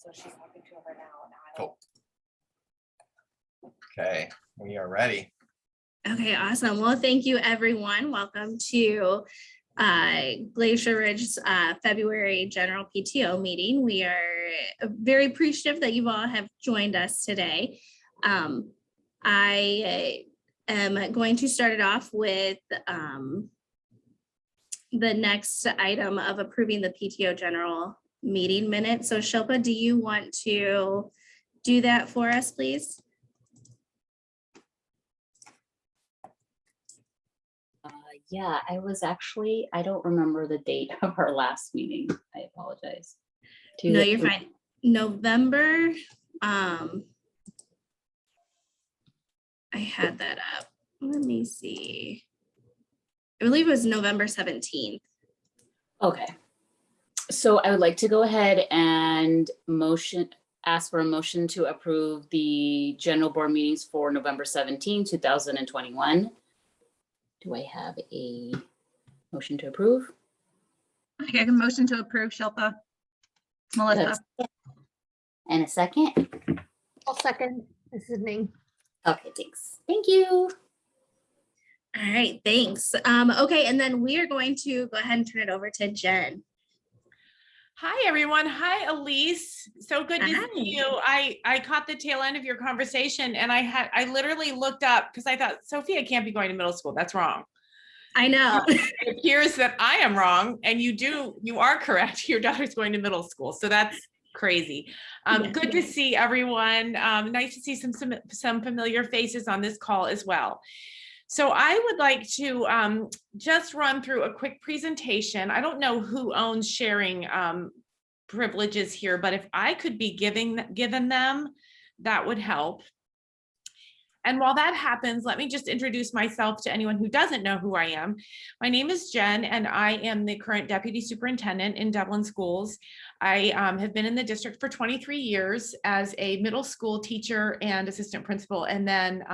So she's talking to her now. Cool. Okay, we are ready. Okay, awesome. Well, thank you, everyone. Welcome to Glacier Ridge's February General PTO meeting. We are very appreciative that you all have joined us today. I am going to start it off with the next item of approving the PTO General meeting minutes. So Shilpa, do you want to do that for us, please? Yeah, I don't remember the date of our last meeting. I apologize. No, you're fine. November, I had that up. Let me see. I believe it was November 17th. Okay. So I would like to go ahead and ask for a motion to approve the general board meetings for November 17, 2021. Do I have a motion to approve? I get a motion to approve, Shilpa. It's Melissa. And a second? I'll second. This is Ning. Okay, thanks. Thank you. All right, thanks. Okay, and then we are going to go ahead and turn it over to Jen. Hi, everyone. Hi, Elise. So good to see you. I caught the tail end of your conversation and I literally looked up because I thought Sophia can't be going to middle school. That's wrong. I know. It appears that I am wrong and you are correct. Your daughter's going to middle school. So that's crazy. Good to see everyone. Nice to see some familiar faces on this call as well. So I would like to just run through a quick presentation. I don't know who owns sharing privileges here, but if I could be given them, that would help. And while that happens, let me just introduce myself to anyone who doesn't know who I am. My name is Jen, and I am the current deputy superintendent in Dublin Schools. I have been in the district for 23 years as a middle school teacher and assistant principal, and then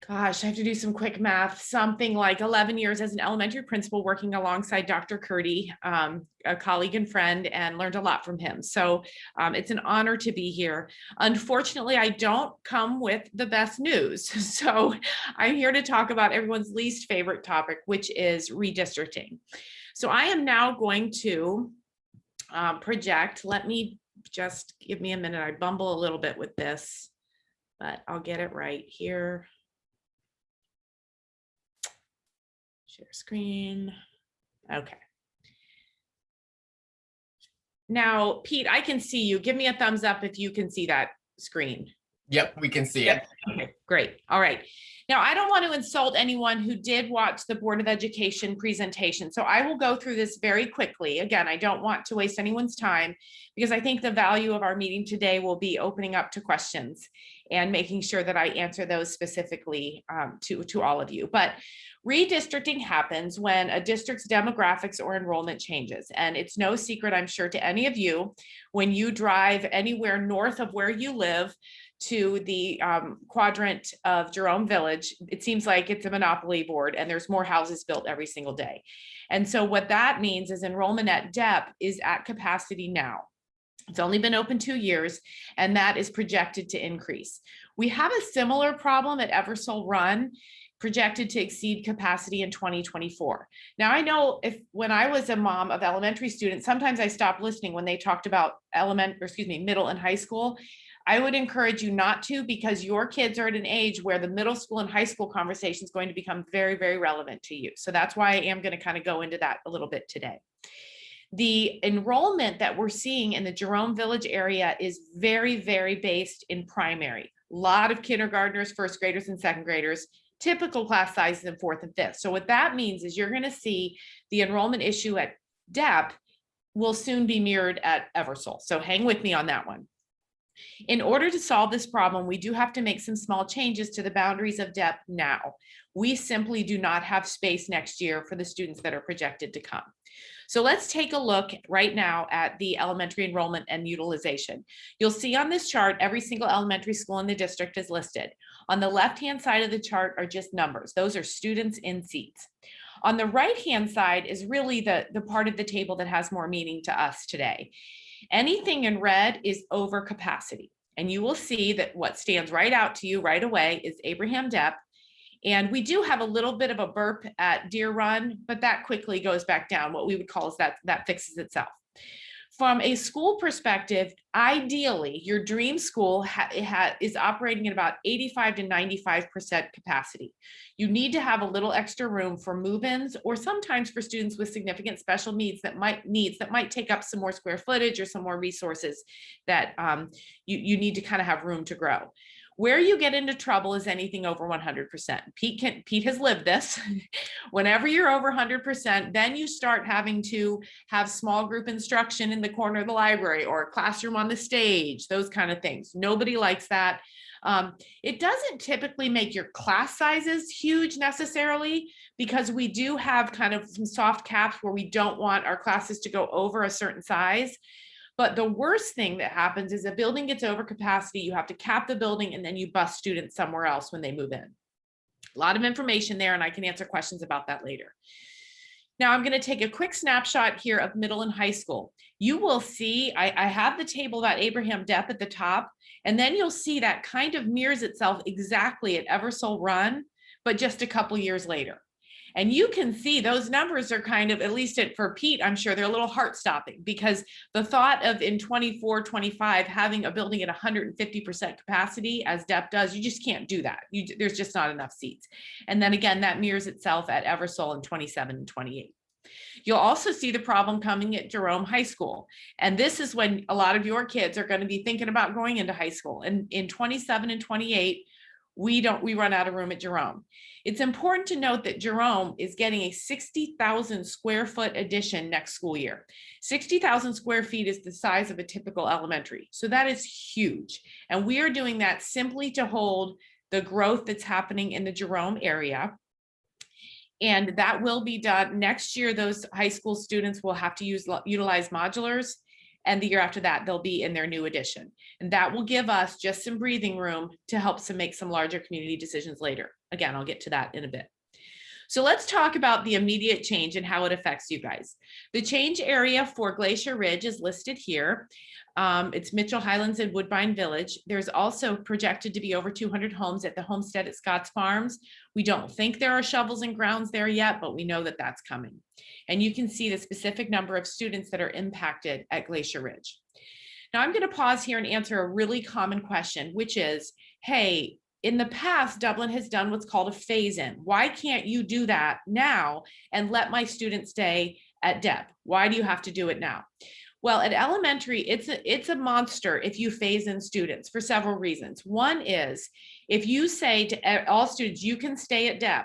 gosh, I have to do some quick math, something like 11 years as an elementary principal working alongside Dr. Curdy, a colleague and friend, and learned a lot from him. So it's an honor to be here. Unfortunately, I don't come with the best news. So I'm here to talk about everyone's least favorite topic, which is redistricting. So I am now going to project. Let me just give me a minute. I bumble a little bit with this, but I'll get it right here. Share screen. Okay. Now, Pete, I can see you. Give me a thumbs up if you can see that screen. Yep, we can see it. Okay, great. All right. Now, I don't want to insult anyone who did watch the Board of Education presentation, so I will go through this very quickly. Again, I don't want to waste anyone's time because I think the value of our meeting today will be opening up to questions and making sure that I answer those specifically to all of you. But redistricting happens when a district's demographics or enrollment changes. And it's no secret, I'm sure, to any of you, when you drive anywhere north of where you live to the quadrant of Jerome Village, it seems like it's a monopoly board and there's more houses built every single day. And so what that means is enrollment at DEP is at capacity now. It's only been open 2 years, and that is projected to increase. We have a similar problem at Eversole Run, projected to exceed capacity in 2024. Now, I know when I was a mom of elementary students, sometimes I stopped listening when they talked about middle and high school. I would encourage you not to, because your kids are at an age where the middle school and high school conversation is going to become very, very relevant to you. So that's why I am going to kind of go into that a little bit today. The enrollment that we're seeing in the Jerome Village area is very, very based in primary. A lot of kindergartners, first graders, and second graders, typical class sizes in fourth and fifth. So what that means is you're going to see the enrollment issue at DEP will soon be mirrored at Eversole. So hang with me on that one. In order to solve this problem, we do have to make some small changes to the boundaries of DEP now. We simply do not have space next year for the students that are projected to come. So let's take a look right now at the elementary enrollment and utilization. You'll see on this chart, every single elementary school in the district is listed. On the left-hand side of the chart are just numbers. Those are students in seats. On the right-hand side is really the part of the table that has more meaning to us today. Anything in red is over capacity. And you will see that what stands right out to you right away is Abraham Depp. And we do have a little bit of a burp at Deer Run, but that quickly goes back down. What we would call is that fixes itself. From a school perspective, ideally, your dream school is operating at about 85 to 95% capacity. You need to have a little extra room for move-ins or sometimes for students with significant special needs that might take up some more square footage or some more resources that you need to kind of have room to grow. Where you get into trouble is anything over 100%. Pete has lived this. Whenever you're over 100%, then you start having to have small group instruction in the corner of the library or a classroom on the stage, those kind of things. Nobody likes that. It doesn't typically make your class sizes huge necessarily, because we do have kind of some soft caps where we don't want our classes to go over a certain size. But the worst thing that happens is a building gets over capacity, you have to cap the building, and then you bus students somewhere else when they move in. A lot of information there, and I can answer questions about that later. Now I'm going to take a quick snapshot here of middle and high school. You will see, I have the table about Abraham Depp at the top, and then you'll see that kind of mirrors itself exactly at Eversole Run, but just a couple years later. And you can see those numbers are kind of, at least for Pete, I'm sure they're a little heart stopping, because the thought of in 24, 25, having a building at 150% capacity as Depp does, you just can't do that. There's just not enough seats. And then again, that mirrors itself at Eversole in 27 and 28. You'll also see the problem coming at Jerome High School. And this is when a lot of your kids are going to be thinking about going into high school. And in 27 and 28, we run out of room at Jerome. It's important to note that Jerome is getting a 60,000 square foot addition next school year. 60,000 square feet is the size of a typical elementary. So that is huge. And we are doing that simply to hold the growth that's happening in the Jerome area. And that will be done next year. Those high school students will have to utilize modulars. And the year after that, they'll be in their new addition. And that will give us just some breathing room to help make some larger community decisions later. Again, I'll get to that in a bit. So let's talk about the immediate change and how it affects you guys. The change area for Glacier Ridge is listed here. It's Mitchell Highlands and Woodbine Village. There's also projected to be over 200 homes at the homestead at Scotts Farms. We don't think there are shovels and grounds there yet, but we know that that's coming. And you can see the specific number of students that are impacted at Glacier Ridge. Now I'm going to pause here and answer a really common question, which is, hey, in the past, Dublin has done what's called a phase-in. Why can't you do that now and let my students stay at Depp? Why do you have to do it now? Well, at elementary, it's a monster if you phase in students for several reasons. One is if you say to all students, you can stay at Depp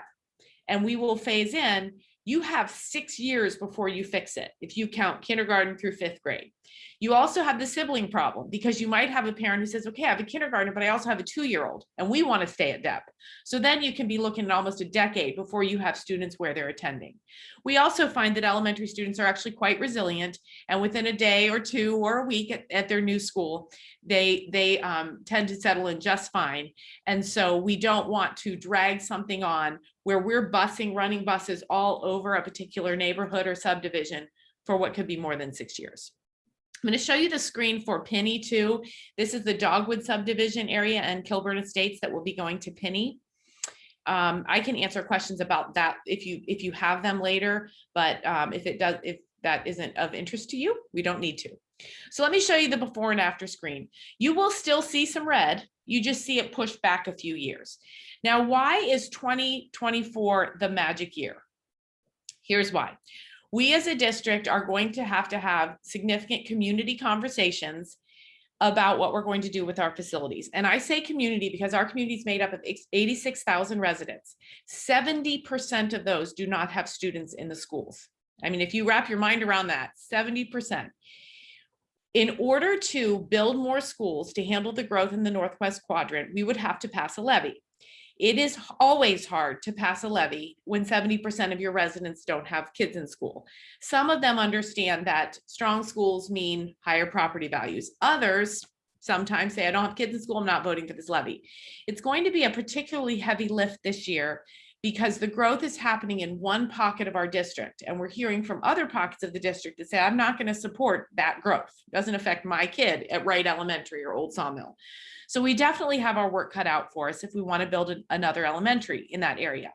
and we will phase in, you have 6 years before you fix it, if you count kindergarten through 5th grade. You also have the sibling problem, because you might have a parent who says, okay, I have a kindergartner, but I also have a 2-year-old and we want to stay at Depp. So then you can be looking at almost a decade before you have students where they're attending. We also find that elementary students are actually quite resilient, and within a day or two or a week at their new school, they tend to settle in just fine. And so we don't want to drag something on where we're running buses all over a particular neighborhood or subdivision for what could be more than 6 years. I'm going to show you the screen for Pinney too. This is the Dogwood subdivision area and Kilburn Estates that will be going to Pinney. I can answer questions about that if you have them later, but if that isn't of interest to you, we don't need to. So let me show you the before and after screen. You will still see some red. You just see it pushed back a few years. Now, why is 2024 the magic year? Here's why. We as a district are going to have significant community conversations about what we're going to do with our facilities. And I say community because our community is made up of 86,000 residents. 70% of those do not have students in the schools. I mean, if you wrap your mind around that, 70%. In order to build more schools to handle the growth in the Northwest Quadrant, we would have to pass a levy. It is always hard to pass a levy when 70% of your residents don't have kids in school. Some of them understand that strong schools mean higher property values. Others sometimes say, I don't have kids in school, I'm not voting for this levy. It's going to be a particularly heavy lift this year because the growth is happening in one pocket of our district. And we're hearing from other pockets of the district that say, I'm not going to support that growth. It doesn't affect my kid at Wright Elementary or Old Sawmill. So we definitely have our work cut out for us if we want to build another elementary in that area.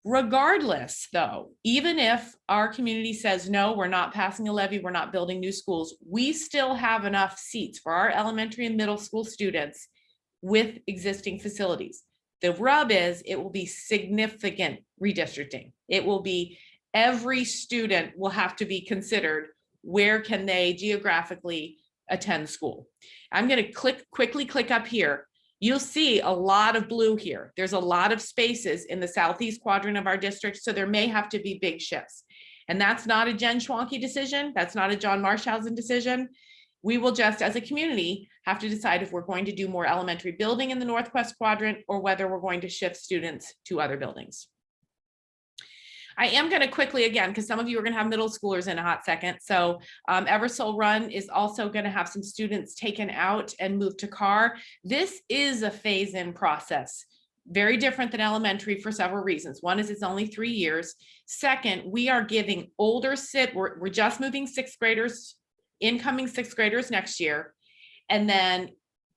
Regardless, though, even if our community says, no, we're not passing a levy, we're not building new schools, we still have enough seats for our elementary and middle school students with existing facilities. The rub is it will be significant redistricting. It will be every student will have to be considered. Where can they geographically attend school? I'm going to quickly click up here. You'll see a lot of blue here. There's a lot of spaces in the southeast quadrant of our district, so there may have to be big shifts. And that's not a Jen Schwanke decision. That's not a John Marshausen decision. We will just, as a community, have to decide if we're going to do more elementary building in the northwest quadrant or whether we're going to shift students to other buildings. I am going to quickly, again, because some of you are going to have middle schoolers in a hot second. So Eversole Run is also going to have some students taken out and moved to Carr. This is a phase-in process. Very different than elementary for several reasons. One is it's only 3 years. Second, we are giving older we're just moving sixth graders, incoming sixth graders next year. And then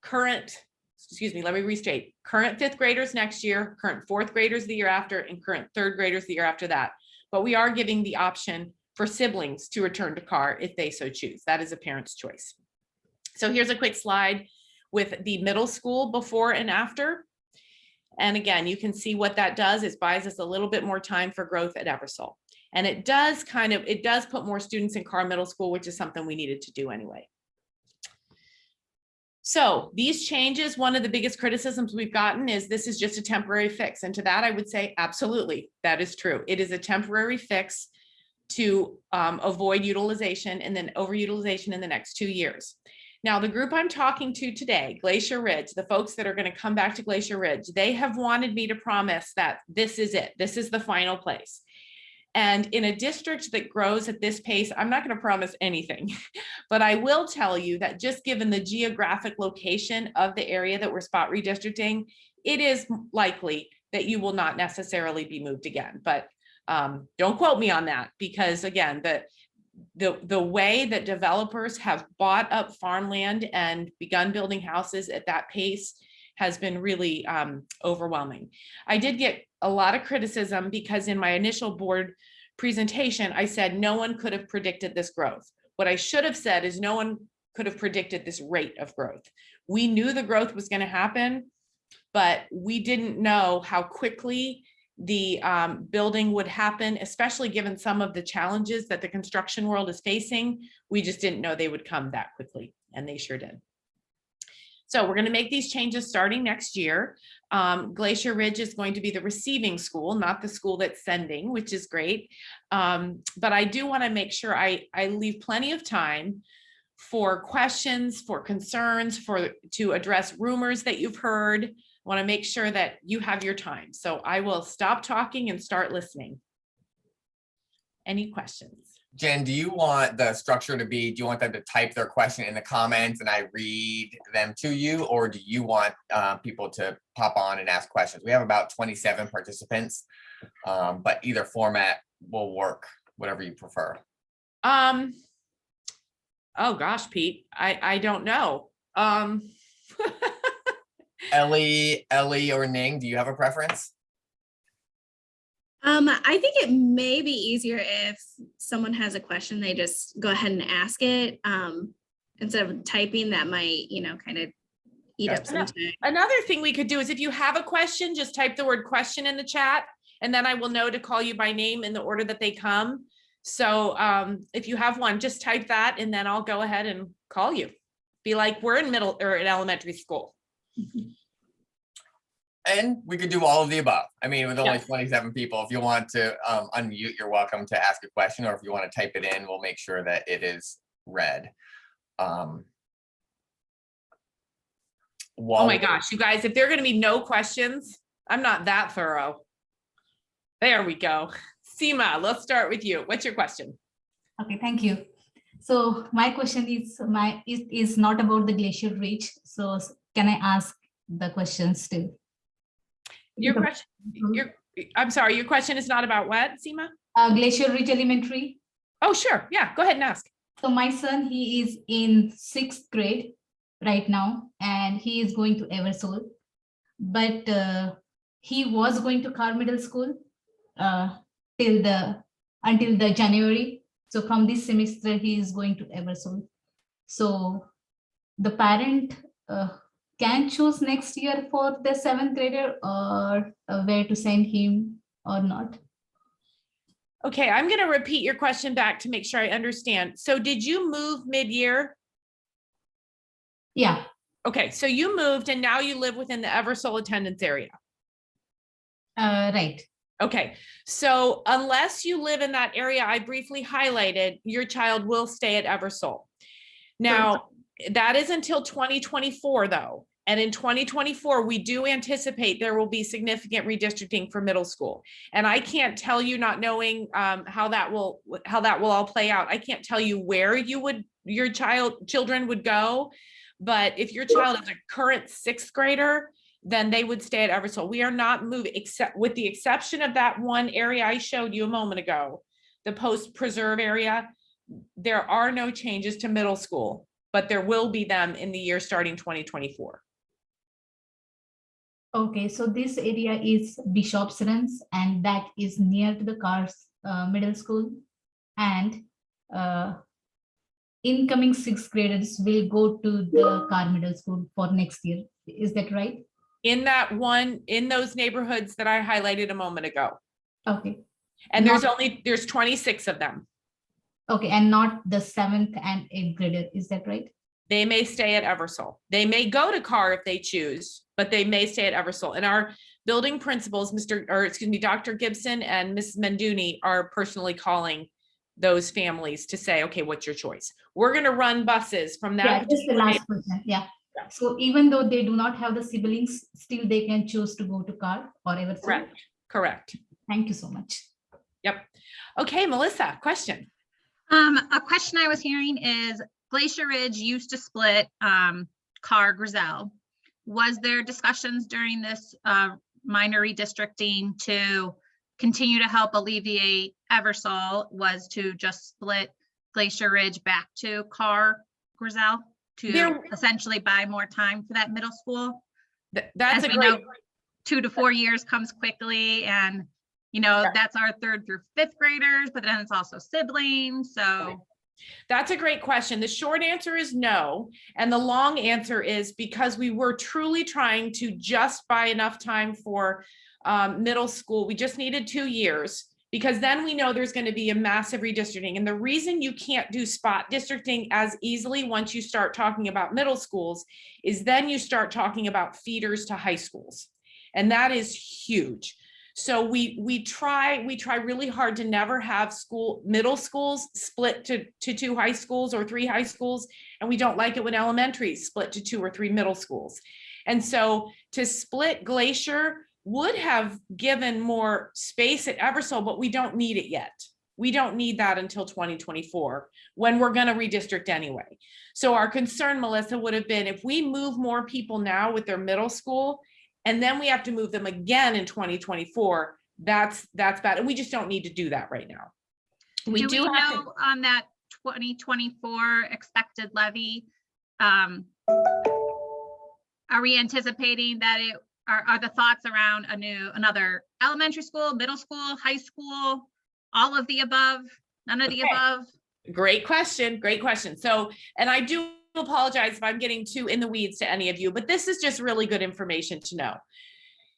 current fifth graders next year, current fourth graders the year after, and current third graders the year after that. But we are giving the option for siblings to return to Carr if they so choose. That is a parent's choice. So here's a quick slide with the middle school before and after. And again, you can see what that does is buys us a little bit more time for growth at Eversole. And it does put more students in Carr Middle School, which is something we needed to do anyway. So these changes, one of the biggest criticisms we've gotten is this is just a temporary fix. And to that, I would say, absolutely, that is true. It is a temporary fix to avoid utilization and then overutilization in the next 2 years. Now, the group I'm talking to today, Glacier Ridge, the folks that are going to come back to Glacier Ridge, they have wanted me to promise that this is it. This is the final place. And in a district that grows at this pace, I'm not going to promise anything, but I will tell you that just given the geographic location of the area that we're spot redistricting, it is likely that you will not necessarily be moved again. But don't quote me on that, because again, the way that developers have bought up farmland and begun building houses at that pace has been really overwhelming. I did get a lot of criticism because in my initial board presentation, I said no one could have predicted this growth. What I should have said is no one could have predicted this rate of growth. We knew the growth was going to happen, but we didn't know how quickly the building would happen, especially given some of the challenges that the construction world is facing. We just didn't know they would come that quickly, and they sure did. So we're going to make these changes starting next year. Glacier Ridge is going to be the receiving school, not the school that's sending, which is great. But I do want to make sure I leave plenty of time for questions, for concerns, to address rumors that you've heard. I want to make sure that you have your time. So I will stop talking and start listening. Any questions? Jen, do you want the structure to be, do you want them to type their question in the comments and I read them to you? Or do you want people to pop on and ask questions? We have about 27 participants, but either format will work, whatever you prefer. Oh gosh, Pete, I don't know. Ellie or Ning, do you have a preference? I think it may be easier if someone has a question, they just go ahead and ask it instead of typing. That might, kind of eat up some time. Another thing we could do is if you have a question, just type the word question in the chat, and then I will know to call you by name in the order that they come. So if you have one, just type that, and then I'll go ahead and call you. Be like, we're in middle or in elementary school. And we could do all of the above. I mean, with only 27 people, if you want to unmute, you're welcome to ask a question, or if you want to type it in, we'll make sure that it is read. Oh my gosh, you guys, if there are going to be no questions, I'm not that thorough. There we go. Seema, let's start with you. What's your question? Okay, thank you. So my question is not about the Glacier Ridge. So can I ask the questions too? Your question, I'm sorry, your question is not about what, Seema? Glacier Ridge Elementary. Oh, sure. Yeah, go ahead and ask. So my son, he is in 6th grade right now, and he is going to Eversole. But he was going to Carr Middle School until the January. So from this semester, he is going to Eversole. So the parent can choose next year for the 7th grader, or where to send him or not. Okay, I'm going to repeat your question back to make sure I understand. So did you move mid-year? Yeah, Okay, so you moved and now you live within the Eversole attendance area. right. Okay, so unless you live in that area I briefly highlighted, your child will stay at Eversole. Now, that is until 2024 though. And in 2024, we do anticipate there will be significant redistricting for middle school. And I can't tell you, not knowing how that will all play out. I can't tell you where your children would go. But if your child is a current 6th grader, then they would stay at Eversole. We are not moving, except with the exception of that one area I showed you a moment ago, the post-preserve area. There are no changes to middle school, but there will be them in the year starting 2024. Okay, so this area is Bishop's Runs, and that is near to the Carr Middle School. And incoming 6th graders will go to the Carr Middle School for next year. Is that right? In those neighborhoods that I highlighted a moment ago. Okay. And there's 26 of them. Okay, and not the 7th and 8th grader. Is that right? They may stay at Eversole. They may go to Carr if they choose, but they may stay at Eversole. And our building principals, Dr. Gibson and Mrs. Menduni, are personally calling those families to say, okay, what's your choice? We're going to run buses from that. Yeah, just the last question. Yeah. So even though they do not have the siblings, still they can choose to go to Carr or Eversole. Correct. Thank you so much. Yep. Okay, Melissa, question. A question I was hearing is Glacier Ridge used to split Carr Grizel. Was there discussions during this minor redistricting to continue to help alleviate Eversole was to just split Glacier Ridge back to Carr Grizel to essentially buy more time for that middle school? That's a great 2 to 4 years comes quickly, and that's our 3rd through 5th graders, but then it's also siblings. So that's a great question. The short answer is no. And the long answer is because we were truly trying to just buy enough time for middle school. We just needed 2 years, because then we know there's going to be a massive redistricting. And the reason you can't do spot districting as easily once you start talking about middle schools is then you start talking about feeders to high schools. And that is huge. So we try really hard to never have middle schools split to 2 high schools or 3 high schools. And we don't like it when elementary split to 2 or 3 middle schools. And so to split Glacier would have given more space at Eversole, but we don't need it yet. We don't need that until 2024 when we're going to redistrict anyway. So our concern, Melissa, would have been if we move more people now with their middle school, and then we have to move them again in 2024, that's bad. And we just don't need to do that right now. do we know on that 2024 expected levy, are we anticipating that are the thoughts around another elementary school, middle school, high school, all of the above, none of the above? Great question. Great question. So, and I do apologize if I'm getting too in the weeds to any of you, but this is just really good information to know.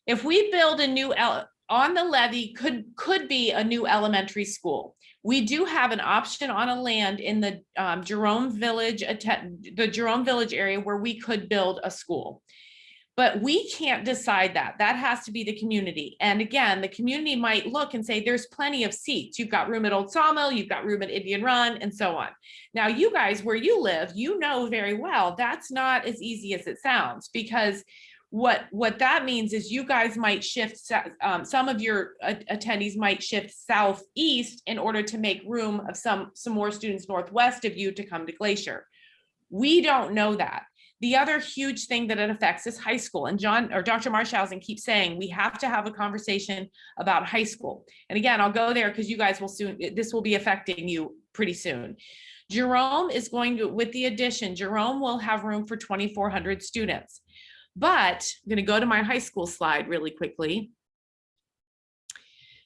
If we build a new on the levy could be a new elementary school. We do have an option on a land in the Jerome Village area where we could build a school. But we can't decide that. That has to be the community. And again, the community might look and say, there's plenty of seats. You've got room at Old Sawmill, you've got room at Indian Run, and so on. Now, you guys, where you live, you know very well, that's not as easy as it sounds, because what that means is you guys might shift, some of your attendees might shift southeast in order to make room of some more students northwest of you to come to Glacier. We don't know that. The other huge thing that it affects is high school. And John or Dr. Marshausen keeps saying we have to have a conversation about high school. And again, I'll go there because you guys will soon, this will be affecting you pretty soon. Jerome is going to, with the addition, Jerome will have room for 2,400 students. But I'm going to go to my high school slide really quickly.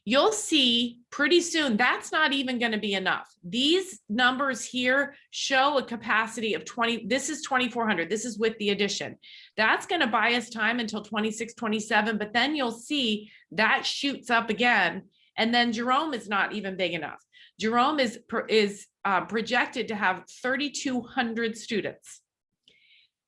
You'll see pretty soon that's not even going to be enough. These numbers here show a capacity of 20. This is 2,400. This is with the addition. That's going to buy us time until 26, 27. But then you'll see that shoots up again. And then Jerome is not even big enough. Jerome is projected to have 3,200 students.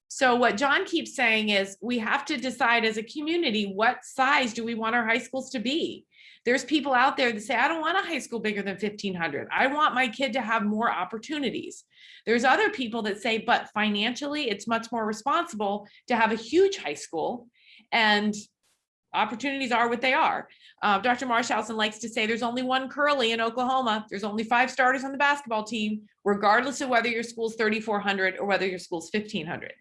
So what John keeps saying is we have to decide as a community, what size do we want our high schools to be? There's people out there that say, I don't want a high school bigger than 1,500. I want my kid to have more opportunities. There's other people that say, but financially, it's much more responsible to have a huge high school, and opportunities are what they are. Dr. Marshausen likes to say there's only one Curly in Oklahoma. There's only 5 starters on the basketball team, regardless of whether your school's 3,400 or whether your school's 1,500.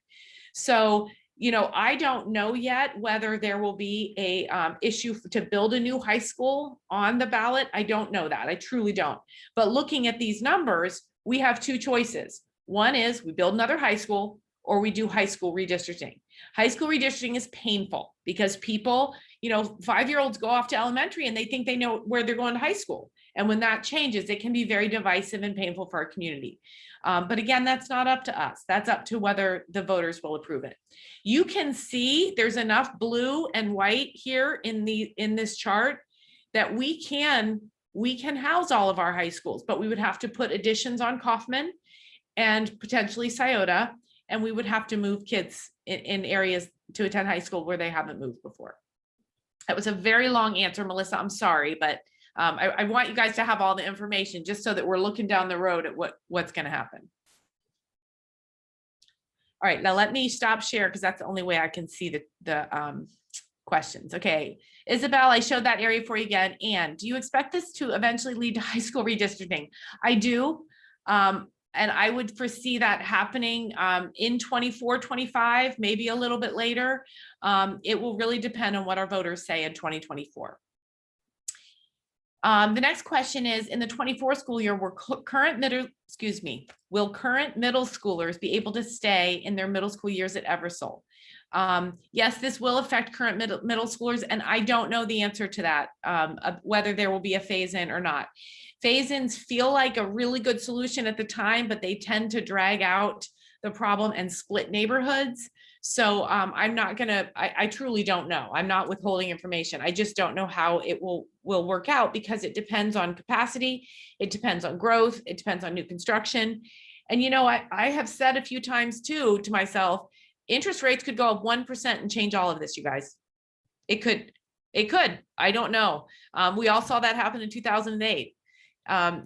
So, you know, I don't know yet whether there will be a issue to build a new high school on the ballot. I don't know that. I truly don't. But looking at these numbers, we have 2 choices. One is we build another high school, or we do high school redistricting. High school redistricting is painful because people, you know, 5-year-olds go off to elementary and they think they know where they're going to high school. And when that changes, it can be very divisive and painful for our community. But again, that's not up to us. That's up to whether the voters will approve it. You can see there's enough blue and white here in this chart that we can house all of our high schools, but we would have to put additions on Kaufman and potentially Scioto, and we would have to move kids in areas to attend high school where they haven't moved before. That was a very long answer, Melissa. I'm sorry, but I want you guys to have all the information just so that we're looking down the road at what's going to happen. All right, now let me stop share because that's the only way I can see the questions. Okay, Isabel, I showed that area for you again. And do you expect this to eventually lead to high school redistricting? I do. And I would foresee that happening in 24, 25, maybe a little bit later. It will really depend on what our voters say in 2024. The next question is, in the 24 school year, will current middle schoolers be able to stay in their middle school years at Eversole? Yes, this will affect current middle schoolers, and I don't know the answer to that, whether there will be a phase-in or not. Phase-ins feel like a really good solution at the time, but they tend to drag out the problem and split neighborhoods. So I'm not gonna, I truly don't know. I'm not withholding information. I just don't know how it will work out because it depends on capacity. It depends on growth. It depends on new construction. And, you know, I have said a few times too, to myself, interest rates could go up 1% and change all of this, you guys. It could, I don't know. We all saw that happen in 2008.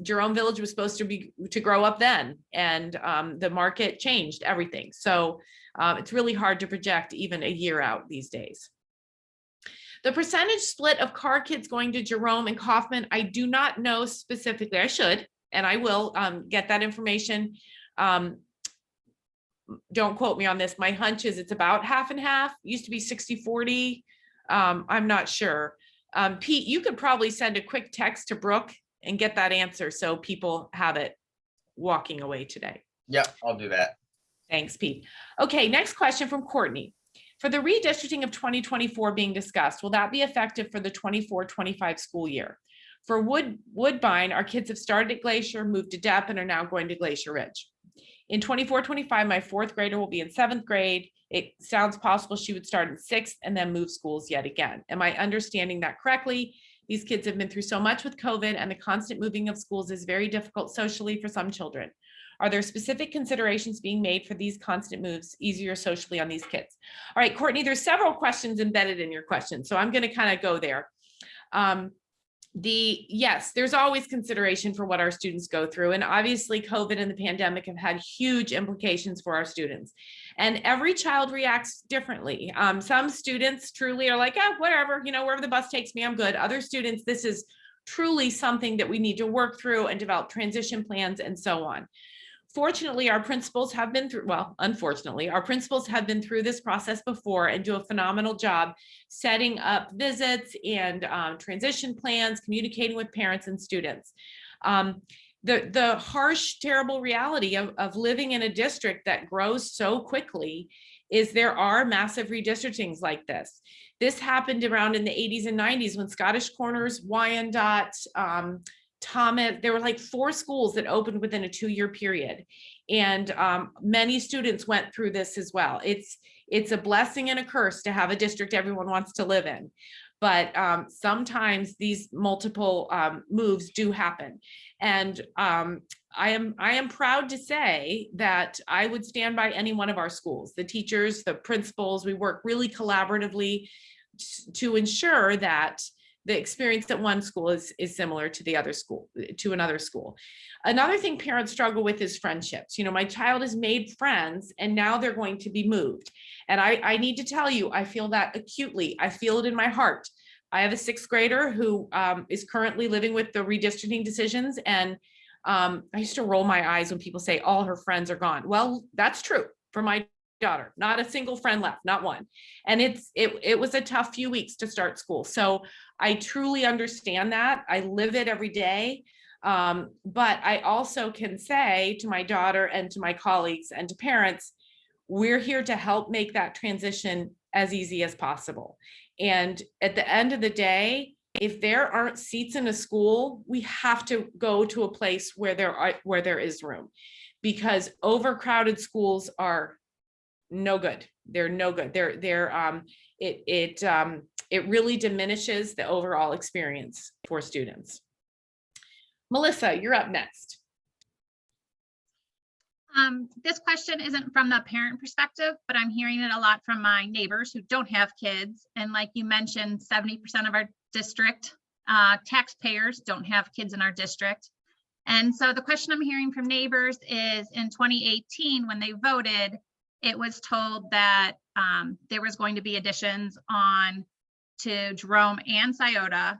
Jerome Village was supposed to grow up then, and the market changed everything. So it's really hard to project even a year out these days. The percentage split of car kids going to Jerome and Kaufman, I do not know specifically. I should, and I will get that information. Don't quote me on this. My hunch is it's about half and half. Used to be 60-40. I'm not sure. Pete, you could probably send a quick text to Brooke and get that answer so people have it walking away today. Yep, I'll do that. Thanks, Pete. Okay, next question from Courtney. For the redistricting of 2024 being discussed, will that be effective for the 24-25 school year? For Woodbine, our kids have started at Glacier, moved to Depp, and are now going to Glacier Ridge. In 24-25, my 4th grader will be in 7th grade. It sounds possible she would start in 6th and then move schools yet again. Am I understanding that correctly? These kids have been through so much with COVID, and the constant moving of schools is very difficult socially for some children. Are there specific considerations being made for these constant moves easier socially on these kids? All right, Courtney, there's several questions embedded in your question, so I'm going to kind of go there. Yes, there's always consideration for what our students go through, and obviously COVID and the pandemic have had huge implications for our students, and every child reacts differently. Some students truly are like, whatever, you know, wherever the bus takes me, I'm good. Other students, this is truly something that we need to work through and develop transition plans and so on. Fortunately, our principals have been through, well, unfortunately, our principals have been through this process before and do a phenomenal job setting up visits and transition plans, communicating with parents and students. The harsh, terrible reality of living in a district that grows so quickly is there are massive redistrictings like this. This happened around in the 80s and 90s when Scottish Corners, Wyandotte, Thomas, there were like 4 schools that opened within a 2-year period. And many students went through this as well. It's a blessing and a curse to have a district everyone wants to live in. But sometimes these multiple moves do happen. And I am proud to say that I would stand by any one of our schools, the teachers, the principals. We work really collaboratively to ensure that the experience at one school is similar to the other school, to another school. Another thing parents struggle with is friendships. You know, my child has made friends and now they're going to be moved. And I need to tell you, I feel that acutely. I feel it in my heart. I have a 6th grader who is currently living with the redistricting decisions. And I used to roll my eyes when people say all her friends are gone. Well, that's true for my daughter. Not a single friend left, not one. And it was a tough few weeks to start school. So I truly understand that. I live it every day. But I also can say to my daughter and to my colleagues and to parents, we're here to help make that transition as easy as possible. And at the end of the day, if there aren't seats in a school, we have to go to a place where there is room, because overcrowded schools are no good. They're no good. It really diminishes the overall experience for students. Melissa, you're up next. This question isn't from the parent perspective, but I'm hearing it a lot from my neighbors who don't have kids. And like you mentioned, 70% of our district taxpayers don't have kids in our district. And so the question I'm hearing from neighbors is, in 2018, when they voted, it was told that there was going to be additions on to Jerome and Scioto.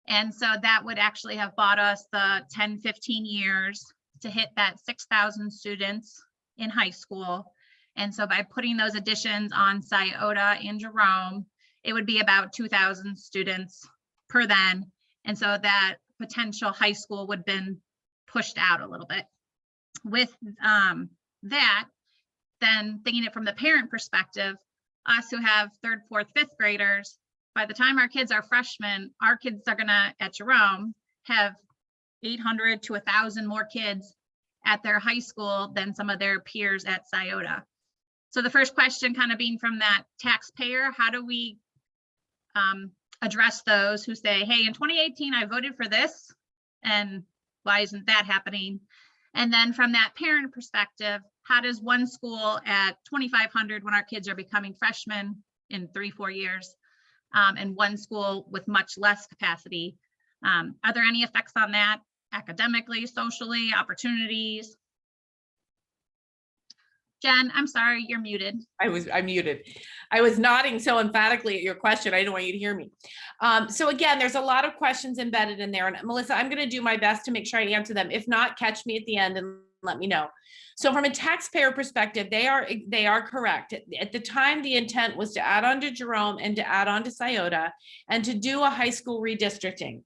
And so that would actually have bought us the 10, 15 years to hit that 6,000 students in high school. And so by putting those additions on Scioto and Jerome, it would be about 2,000 students per then. And so that potential high school would have been pushed out a little bit. With that, then thinking it from the parent perspective, us who have 3rd, 4th, 5th graders, by the time our kids are freshmen, our kids are gonna, at Jerome, have 800 to 1,000 more kids at their high school than some of their peers at Scioto. So the first question kind of being from that taxpayer, how do we address those who say, hey, in 2018, I voted for this, and why isn't that happening? And then from that parent perspective, how does one school at 2,500 when our kids are becoming freshmen in 3-4 years, and one school with much less capacity, are there any effects on that academically, socially, opportunities? Jen, I'm sorry, you're muted. I'm muted. I was nodding so emphatically at your question. I didn't want you to hear me. So again, there's a lot of questions embedded in there. And Melissa, I'm going to do my best to make sure I answer them. If not, catch me at the end and let me know. So from a taxpayer perspective, they are correct. At the time, the intent was to add on to Jerome and to add on to Scioto and to do a high school redistricting.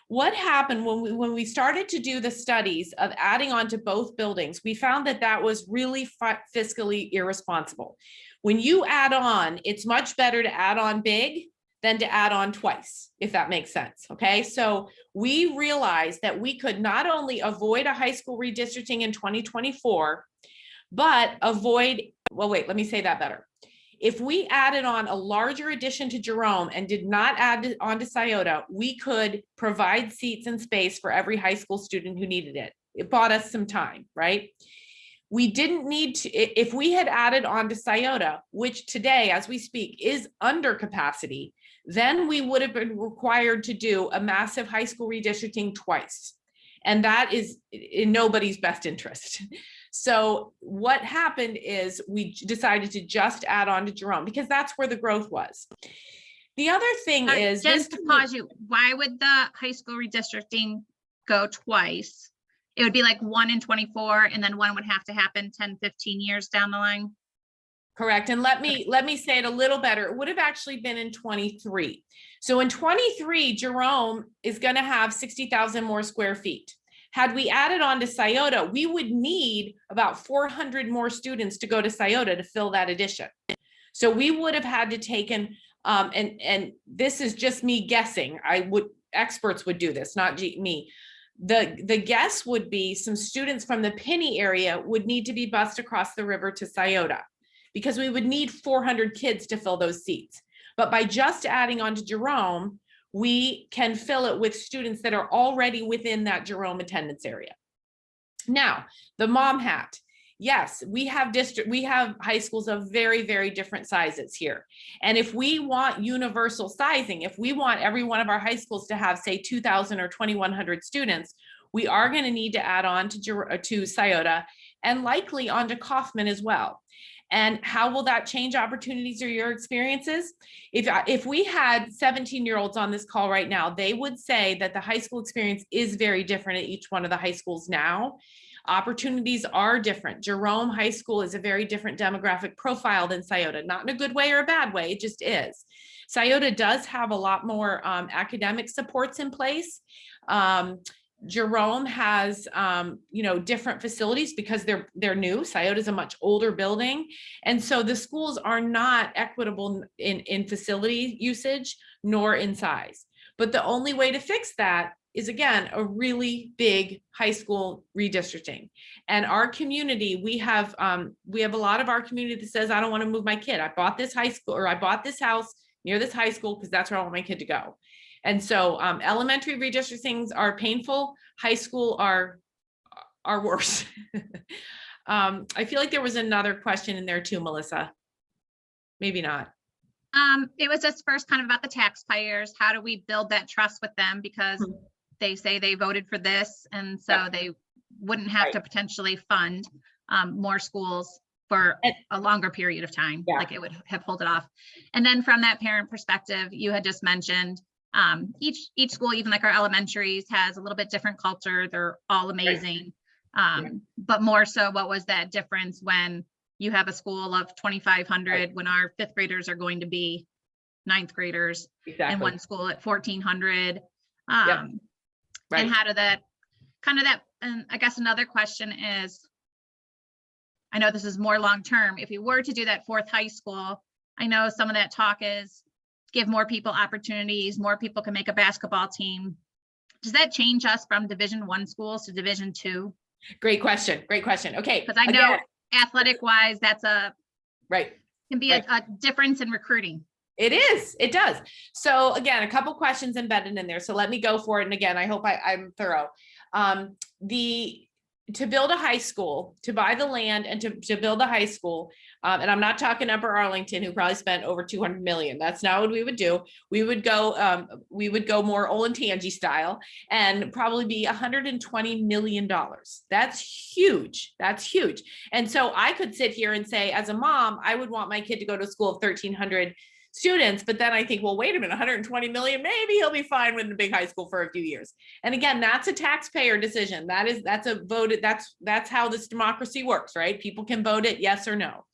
What happened when we started to do the studies of adding on to both buildings, we found that that was really fiscally irresponsible. When you add on, it's much better to add on big than to add on twice, if that makes sense. Okay, so we realized that we could not only avoid a high school redistricting in 2024, but avoid, well, wait, let me say that better. If we added on a larger addition to Jerome and did not add on to Scioto, we could provide seats and space for every high school student who needed it. It bought us some time, right? We didn't need to, if we had added on to Scioto, which today, as we speak, is under capacity, then we would have been required to do a massive high school redistricting twice. And that is in nobody's best interest. So what happened is we decided to just add on to Jerome because that's where the growth was. The other thing is, just to pause you, why would the high school redistricting go twice it would be like 1 in 24, and then one would have to happen 10, 15 years down the line. Correct. And let me say it a little better. It would have actually been in 23. So in 23, Jerome is going to have 60,000 more square feet. Had we added on to Scioto, we would need about 400 more students to go to Scioto to fill that addition. So we would have had to taken, and this is just me guessing. Experts would do this, not me. The guess would be some students from the Penny area would need to be bused across the river to Scioto, because we would need 400 kids to fill those seats. But by just adding on to Jerome, we can fill it with students that are already within that Jerome attendance area. Now, the mom hat. Yes, we have high schools of very, very different sizes here. And if we want universal sizing, if we want every one of our high schools to have, say, 2,000 or 2,100 students, we are going to need to add on to Scioto and likely onto Kaufman as well. And how will that change opportunities or your experiences? If we had 17-year-olds on this call right now, they would say that the high school experience is very different at each one of the high schools now. Opportunities are different. Jerome High School is a very different demographic profile than Scioto, not in a good way or a bad way, it just is. Scioto does have a lot more academic supports in place. Jerome has, different facilities because they're new. Scioto is a much older building. And so the schools are not equitable in facility usage nor in size. But the only way to fix that is, again, a really big high school redistricting. And our community, we have a lot of our community that says, I don't want to move my kid. I bought this high school, or I bought this house near this high school because that's where I want my kid to go. And so elementary redistrictings are painful. High school are worse. I feel like there was another question in there too, Melissa. Maybe not. It was just first kind of about the taxpayers. How do we build that trust with them? Because they say they voted for this, and so they wouldn't have to potentially fund more schools for a longer period of time. Like it would have pulled it off. And then from that parent perspective, you had just mentioned each school, even like our elementaries, has a little bit different culture. They're all amazing. But more so, what was that difference when you have a school of 2,500 when our 5th graders are going to be 9th graders, and one school at 1,400? And how did that and I guess another question is, I know this is more long-term. If we were to do that 4th high school, I know some of that talk is give more people opportunities, more people can make a basketball team. Does that change us from Division I schools to Division II? Great question. Okay. Because I know athletic wise, that's can be a difference in recruiting. It is. It does. So again, a couple questions embedded in there. So let me go for it. And again, I hope I'm thorough. To build a high school, to buy the land and to build a high school, and I'm not talking Upper Arlington, who probably spent over 200 million. That's not what we would do. We would go more Olentangy style and probably be $120 million. That's huge. And so I could sit here and say, as a mom, I would want my kid to go to a school of 1,300 students, but then I think, well, wait a minute, 120 million, maybe he'll be fine with the big high school for a few years. And again, that's a taxpayer decision. That's a voted, that's how this democracy works, right? People can vote it yes or no.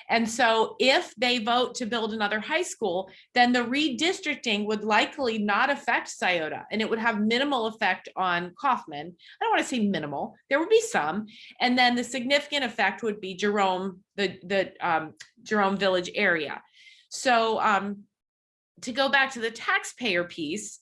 And so if they vote to build another high school, then the redistricting would likely not affect Scioto, and it would have minimal effect on Kaufman. I don't want to say minimal, there would be some. And then the significant effect would be Jerome, the Jerome Village area. So to go back to the taxpayer piece,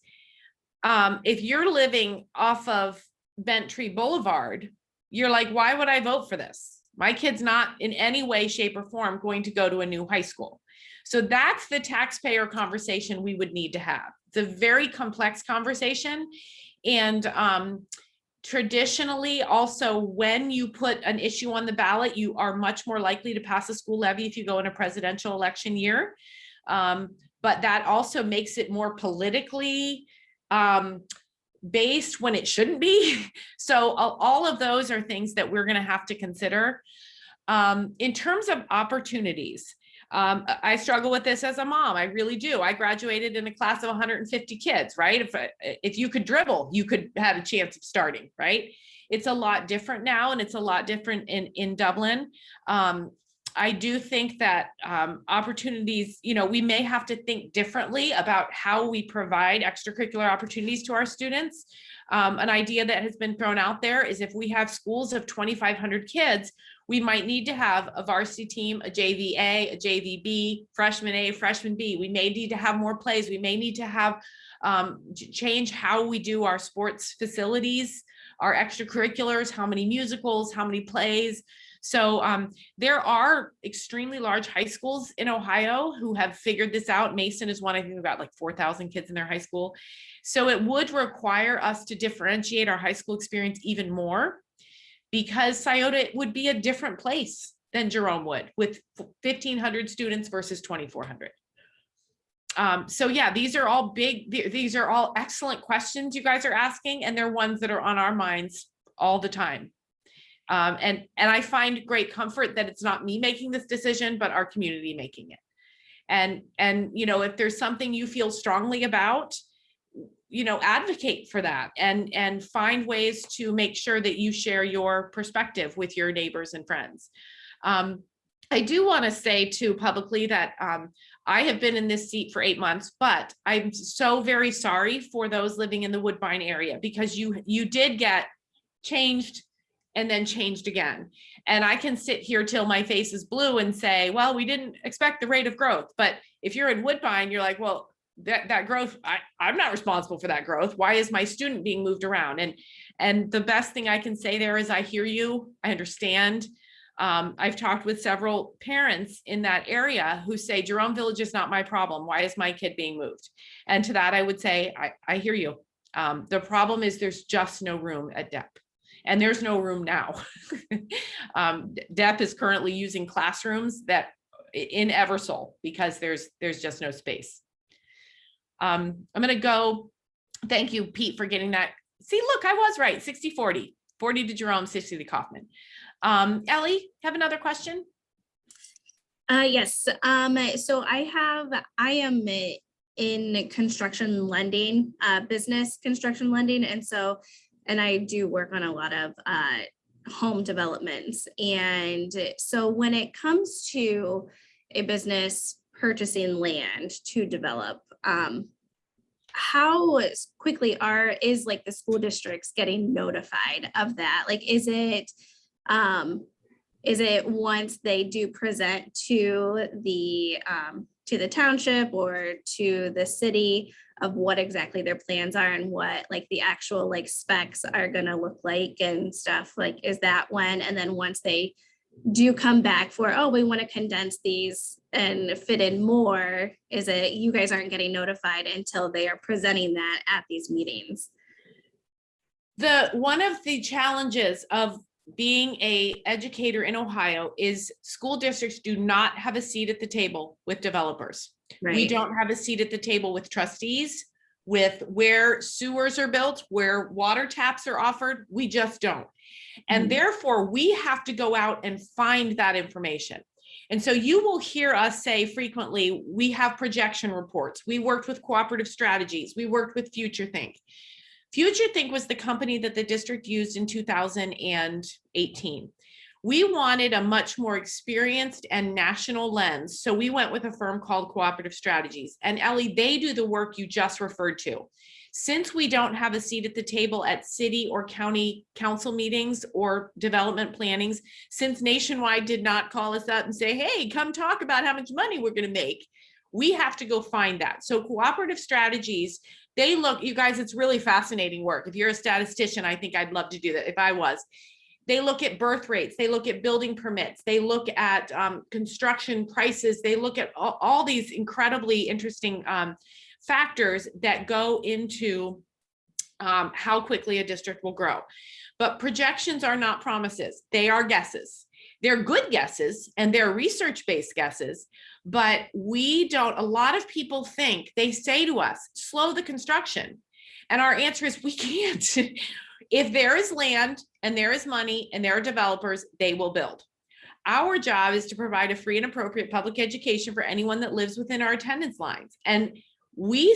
if you're living off of Bent Tree Boulevard, you're like, why would I vote for this? My kid's not in any way, shape, or form going to go to a new high school. So that's the taxpayer conversation we would need to have. It's a very complex conversation. And traditionally, also, when you put an issue on the ballot, you are much more likely to pass a school levy if you go in a presidential election year. But that also makes it more politically based when it shouldn't be. So all of those are things that we're going to have to consider. In terms of opportunities, I struggle with this as a mom. I really do. I graduated in a class of 150 kids, right? If you could dribble, you could have a chance of starting, right? It's a lot different now, and it's a lot different in Dublin. I do think that opportunities, we may have to think differently about how we provide extracurricular opportunities to our students. An idea that has been thrown out there is if we have schools of 2,500 kids, we might need to have a varsity team, a JV A, a JV B, freshman A, freshman B. We may need to have more plays. We may need to have change how we do our sports facilities, our extracurriculars, how many musicals, how many plays. So there are extremely large high schools in Ohio who have figured this out. Mason is one, I think about like 4,000 kids in their high school. So it would require us to differentiate our high school experience even more, because Scioto would be a different place than Jerome would, with 1,500 students versus 2,400. So yeah, these are all excellent questions you guys are asking, and they're ones that are on our minds all the time. And I find great comfort that it's not me making this decision, but our community making it. And if there's something you feel strongly about, advocate for that and find ways to make sure that you share your perspective with your neighbors and friends. I do want to say too publicly that I have been in this seat for 8 months, but I'm so very sorry for those living in the Woodbine area, because you did get changed and then changed again. And I can sit here till my face is blue and say, well, we didn't expect the rate of growth. But if you're in Woodbine, you're like, well, that growth, I'm not responsible for that growth. Why is my student being moved around? And the best thing I can say there is I hear you, I understand. I've talked with several parents in that area who say, Jerome Village is not my problem. Why is my kid being moved? And to that, I would say, I hear you. The problem is there's just no room at DEP. And there's no room now. DEP is currently using classrooms that in Eversole because there's just no space. I'm going to go. Thank you, Pete, for getting that. See, look, I was right. 60-40, 40 to Jerome, 60 to Kaufman. Ellie, have another question? Yes. So I am in construction lending, business construction lending. And I do work on a lot of home developments. And so when it comes to a business purchasing land to develop, how quickly is like the school districts getting notified of that? Like, is it once they do present to the township or to the city of what exactly their plans are and what like the actual like specs are going to look like and stuff? Like, is that when, and then once they do come back for, oh, we want to condense these and fit in more, is it you guys aren't getting notified until they are presenting that at these meetings? One of the challenges of being an educator in Ohio is school districts do not have a seat at the table with developers. Right. We don't have a seat at the table with trustees, with where sewers are built, where water taps are offered. We just don't. And therefore, we have to go out and find that information. And so you will hear us say frequently, we have projection reports. We worked with Cooperative Strategies. We worked with Future Think. Future Think was the company that the district used in 2018. We wanted a much more experienced and national lens. So we went with a firm called Cooperative Strategies. And Ellie, they do the work you just referred to. Since we don't have a seat at the table at city or county council meetings or development plannings, since Nationwide did not call us up and say, hey, come talk about how much money we're going to make, we have to go find that. So Cooperative Strategies, they look, you guys, it's really fascinating work. If you're a statistician, I think I'd love to do that if I was. They look at birth rates, they look at building permits, they look at construction prices, they look at all these incredibly interesting factors that go into how quickly a district will grow. But projections are not promises, they are guesses. They're good guesses and they're research-based guesses, but we don't, a lot of people think, they say to us, slow the construction. And our answer is we can't. If there is land and there is money and there are developers, they will build. Our job is to provide a free and appropriate public education for anyone that lives within our attendance lines. And we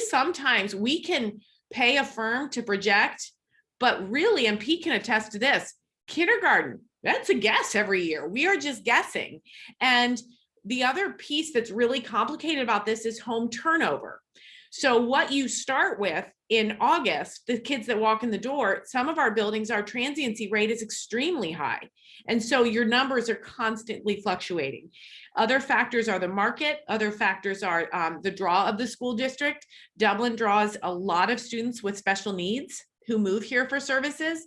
can pay a firm to project, but really, and Pete can attest to this, kindergarten, that's a guess every year. We are just guessing. And the other piece that's really complicated about this is home turnover. So what you start with in August, the kids that walk in the door, some of our buildings, our transiency rate is extremely high. And so your numbers are constantly fluctuating. Other factors are the market. Other factors are the draw of the school district. Dublin draws a lot of students with special needs who move here for services.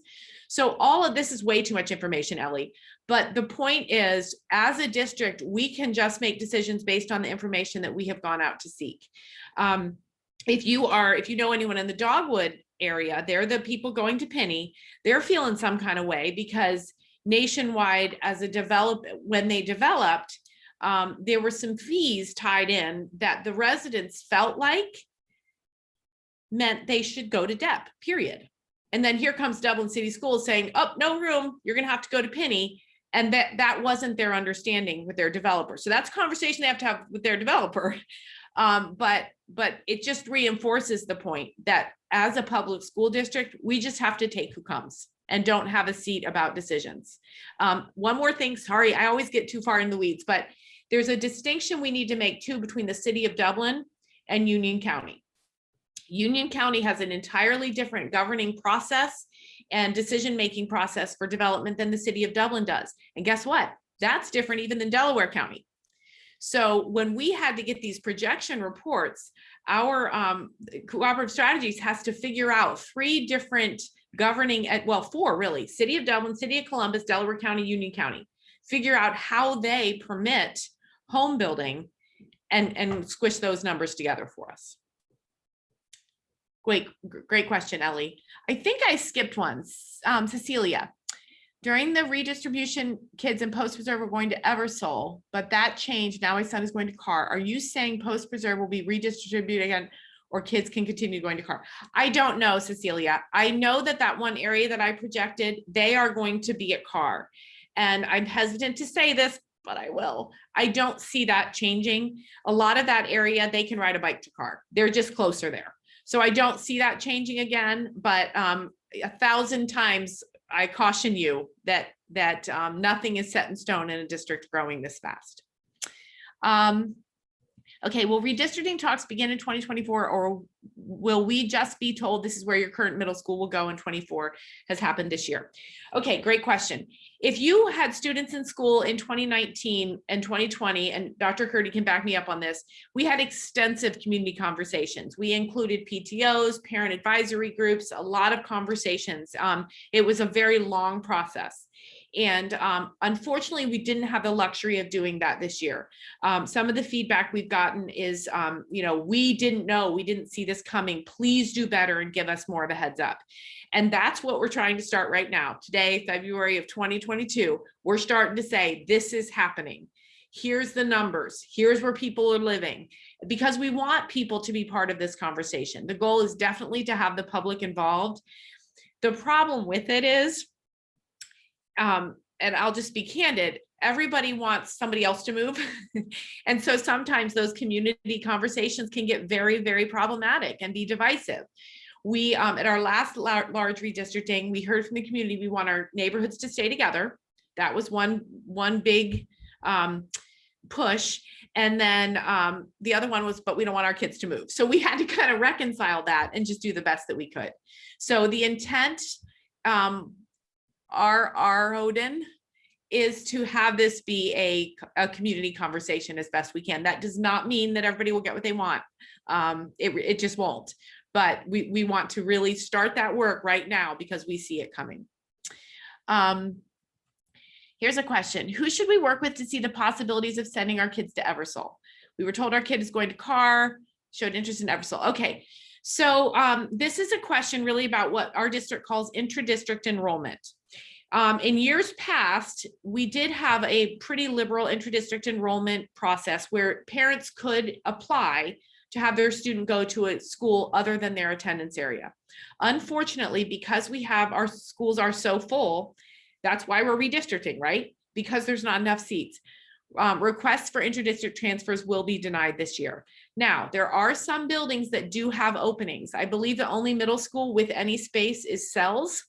So all of this is way too much information, Ellie. But the point is, as a district, we can just make decisions based on the information that we have gone out to seek. If you know anyone in the Dogwood area, they're the people going to Penny, they're feeling some kind of way because nationwide when they developed, there were some fees tied in that the residents felt like meant they should go to DEP, period. And then here comes Dublin City Schools saying, oh, no room, you're gonna have to go to Penny. And that wasn't their understanding with their developer. So that's a conversation they have to have with their developer. But it just reinforces the point that as a public school district, we just have to take who comes and don't have a seat about decisions. One more thing, sorry, I always get too far in the weeds, but there's a distinction we need to make too between the city of Dublin and Union County. Union County has an entirely different governing process and decision-making process for development than the city of Dublin does. And guess what? That's different even than Delaware County. So when we had to get these projection reports, our cooperative strategies has to figure out 3 different governing, four really, city of Dublin, city of Columbus, Delaware County, Union County, figure out how they permit home building and squish those numbers together for us. Great question, Ellie. I think I skipped one. Cecilia, during the redistribution, kids in Post Preserve were going to Eversole, but that changed. Now my son is going to Carr. Are you saying Post Preserve will be redistributed again, or kids can continue going to Carr? I don't know, Cecilia. I know that one area that I projected, they are going to be at Carr. And I'm hesitant to say this, but I will. I don't see that changing. A lot of that area, they can ride a bike to Carr. They're just closer there. So I don't see that changing again, but 1,000 times I caution you that nothing is set in stone in a district growing this fast. Okay, will redistricting talks begin in 2024, or will we just be told this is where your current middle school will go in 24 has happened this year? Okay, great question. If you had students in school in 2019 and 2020, and Dr. Curdy can back me up on this, we had extensive community conversations. We included PTOs, parent advisory groups, a lot of conversations. It was a very long process. And unfortunately, we didn't have the luxury of doing that this year. Some of the feedback we've gotten is, we didn't know, we didn't see this coming. Please do better and give us more of a heads up. And that's what we're trying to start right now. Today, February of 2022, we're starting to say, this is happening. Here's the numbers. Here's where people are living, because we want people to be part of this conversation. The goal is definitely to have the public involved. The problem with it is, and I'll just be candid, everybody wants somebody else to move. And so sometimes those community conversations can get very, very problematic and be divisive. We, at our last large redistricting, we heard from the community, we want our neighborhoods to stay together. That was one big push. And then the other one was, but we don't want our kids to move. So we had to kind of reconcile that and just do the best that we could. So the intent, our Odin, is to have this be a community conversation as best we can. That does not mean that everybody will get what they want. It just won't. But we want to really start that work right now because we see it coming. Here's a question. Who should we work with to see the possibilities of sending our kids to Eversole? We were told our kid is going to Carr, showed interest in Eversole. Okay, so this is a question really about what our district calls intra-district enrollment. In years past, we did have a pretty liberal intra-district enrollment process where parents could apply to have their student go to a school other than their attendance area. Unfortunately, because we have our schools are so full, that's why we're redistricting, right? because there's not enough seats. Requests for interdistrict transfers will be denied this year. Now, there are some buildings that do have openings. I believe the only middle school with any space is Sells.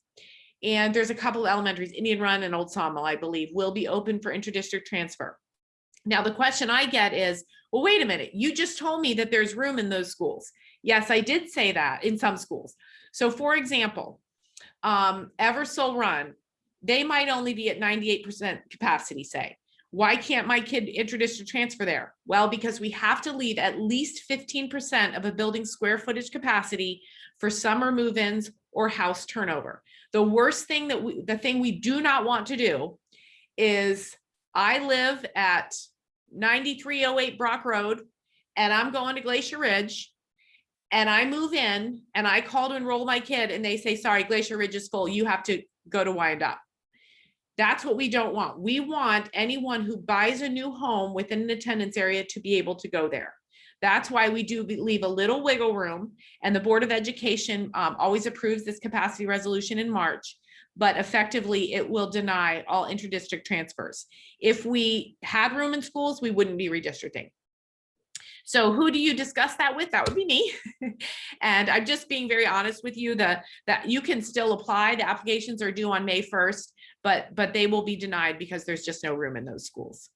And there's a couple of elementaries, Indian Run and Old Sawmill, I believe, will be open for interdistrict transfer. Now, the question I get is, well, wait a minute, you just told me that there's room in those schools. Yes, I did say that in some schools. So for example, Eversole Run, they might only be at 98% capacity, say. Why can't my kid interdistrict transfer there? Well, because we have to leave at least 15% of a building's square footage capacity for summer move-ins or house turnover. The worst thing the thing we do not want to do is, I live at 9308 Brock Road and I'm going to Glacier Ridge and I move in and I call to enroll my kid and they say, sorry, Glacier Ridge is full. You have to go to Wyandotte. That's what we don't want. We want anyone who buys a new home within an attendance area to be able to go there. That's why we do leave a little wiggle room, and the Board of Education always approves this capacity resolution in March, but effectively it will deny all interdistrict transfers. If we had room in schools, we wouldn't be redistricting. So who do you discuss that with? That would be me. And I'm just being very honest with you that you can still apply. The applications are due on May 1st, but they will be denied because there's just no room in those schools.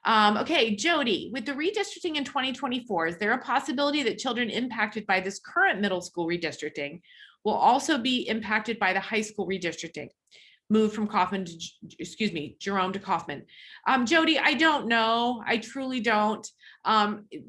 Okay, Jody, with the redistricting in 2024, is there a possibility that children impacted by this current middle school redistricting will also be impacted by the high school redistricting? Moved from Kaufman to, Jerome to Kaufman. Jody, I don't know. I truly don't.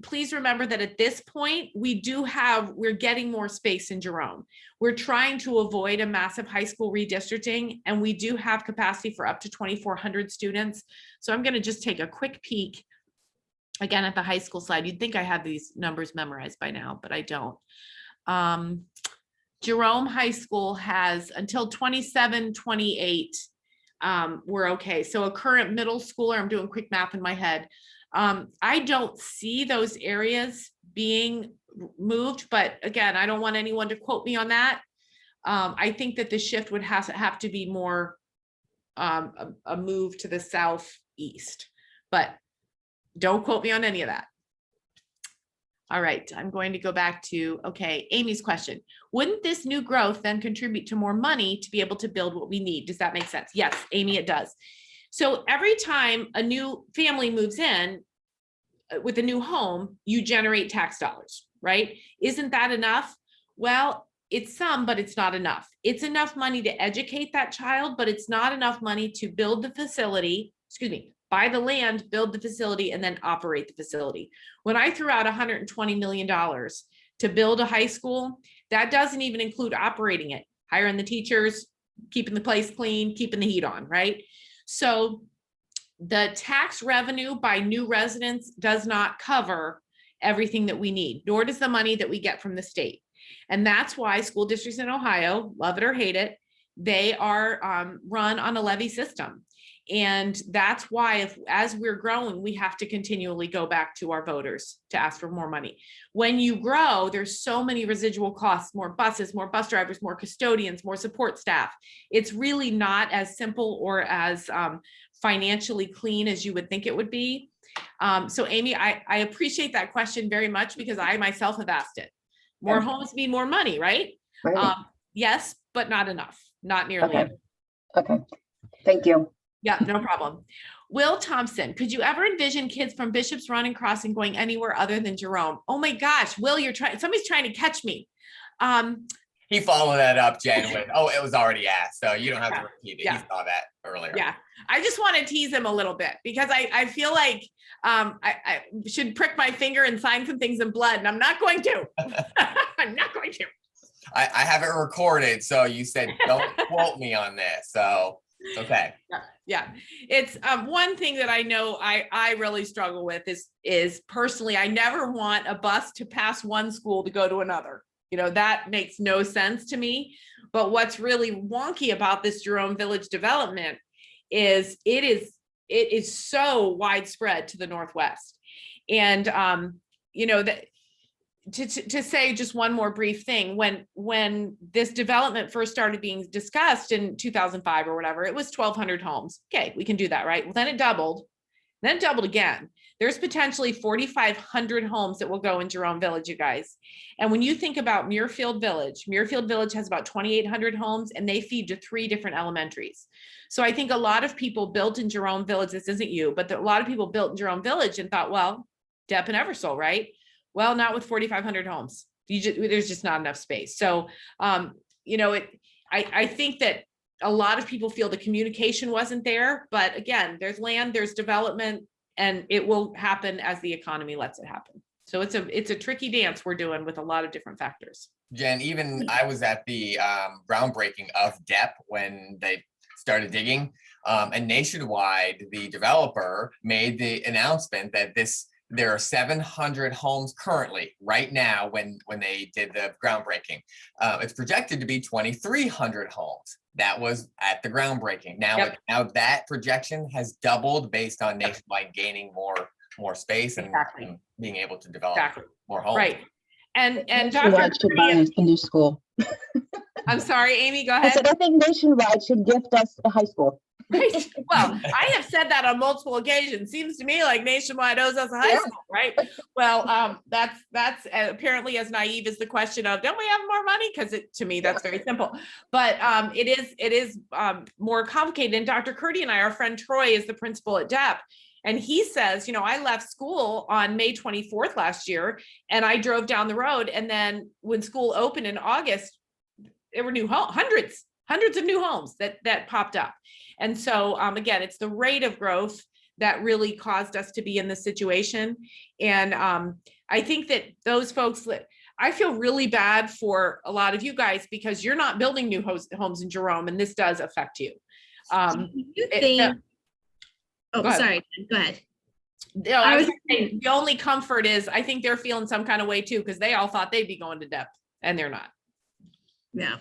Please remember that at this point, we're getting more space in Jerome. We're trying to avoid a massive high school redistricting, and we do have capacity for up to 2,400 students. So I'm going to just take a quick peek again at the high school slide. You'd think I had these numbers memorized by now, but I don't. Jerome High School has until 27, 28, we're okay. So a current middle schooler, I'm doing quick math in my head. I don't see those areas being moved, but again, I don't want anyone to quote me on that. I think that the shift would have to be more a move to the southeast, but don't quote me on any of that. All right, I'm going to go back to, okay, Amy's question. Wouldn't this new growth then contribute to more money to be able to build what we need? Does that make sense? Yes, Amy, it does. So every time a new family moves in with a new home, you generate tax dollars, right? Isn't that enough? Well, it's some, but it's not enough. It's enough money to educate that child, but it's not enough money to build the facility, buy the land, build the facility, and then operate the facility. When I threw out $120 million to build a high school, that doesn't even include operating it, hiring the teachers, keeping the place clean, keeping the heat on, right? So the tax revenue by new residents does not cover everything that we need, nor does the money that we get from the state. And that's why school districts in Ohio, love it or hate it, they are run on a levy system. And that's why as we're growing, we have to continually go back to our voters to ask for more money. When you grow, there's so many residual costs, more buses, more bus drivers, more custodians, more support staff. It's really not as simple or as financially clean as you would think it would be. So Amy, I appreciate that question very much because I myself have asked it. More homes mean more money, right? Right. Yes, but not enough, not nearly enough. Okay, thank you. Yeah, no problem. Will Thompson, could you ever envision kids from Bishop's Run and Crossing going anywhere other than Jerome? Oh my gosh, Will, somebody's trying to catch me. He followed that up, Jen, with, oh, it was already asked, so you don't have to repeat it. Yeah. He saw that earlier. Yeah, I just want to tease him a little bit because I feel like I should prick my finger and sign some things in blood, and I'm not going to. I'm not going to. I have it recorded, so you said don't quote me on this, so it's okay. Yeah, it's one thing that I know I really struggle with is personally, I never want a bus to pass one school to go to another. You know, that makes no sense to me. But what's really wonky about this Jerome Village development is it is so widespread to the northwest. And you know, that to say just one more brief thing, when this development first started being discussed in 2005 or whatever, it was 1,200 homes. Okay, we can do that, right? Well, then it doubled again. There's potentially 4,500 homes that will go in Jerome Village, you guys. And when you think about Muirfield Village has about 2,800 homes, and they feed to 3 different elementaries. So I think a lot of people built in Jerome Village, this isn't you, but a lot of people built in Jerome Village and thought, well, Depp and Eversole, right? Well, not with 4,500 homes. There's just not enough space. So, you know, I think that a lot of people feel the communication wasn't there, but again, there's land, there's development, and it will happen as the economy lets it happen. So it's a tricky dance we're doing with a lot of different factors. Jen, even I was at the groundbreaking of Depp when they started digging, and nationwide, the developer made the announcement that there are 700 homes currently right now when they did the groundbreaking. It's projected to be 2,300 homes. That was at the groundbreaking. Now, Yep. now that projection has doubled based on nationwide gaining more space and, Exactly. and being able to develop Exactly. more homes. Right. And Dr. Nationwide should buy Curry, us a new school. I'm sorry, Amy, go I ahead. said, I think Nationwide should gift us a high school. Right. Well, I have said that on multiple occasions. Seems to me like Nationwide owes us a high Yeah. school, right? Well, that's apparently as naive as the question of, don't we have more money? Because to me, that's very simple. But it is more complicated. And Dr. Curdy and I, our friend Troy is the principal at Depp. And he says, you know, I left school on May 24th last year, and I drove down the road. And then when school opened in August, there were new homes, hundreds of new homes that popped up. And so again, it's the rate of growth that really caused us to be in this situation. And I think that those folks, I feel really bad for a lot of you guys because you're not building new homes in Jerome, and this does affect you. Do you think? Go ahead. Sorry, go ahead. No, I was saying the only comfort is I think they're feeling some kind of way too, because they all thought they'd be going to Depp and they're not. Yeah.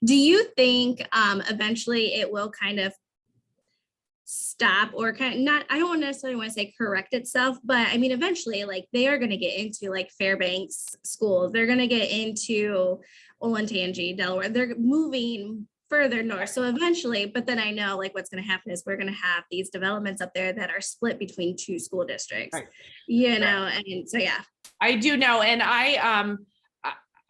Do you think eventually it will kind of stop or kind of not, I don't necessarily want to say correct itself, but I mean, eventually like they are going to get into like Fairbanks schools. They're going to get into Olentangy, Delaware. They're moving further north. So eventually, but then I know like what's going to happen is we're going to have these developments up there that are split between 2 school districts, Right. you know, and so, yeah. I do know. And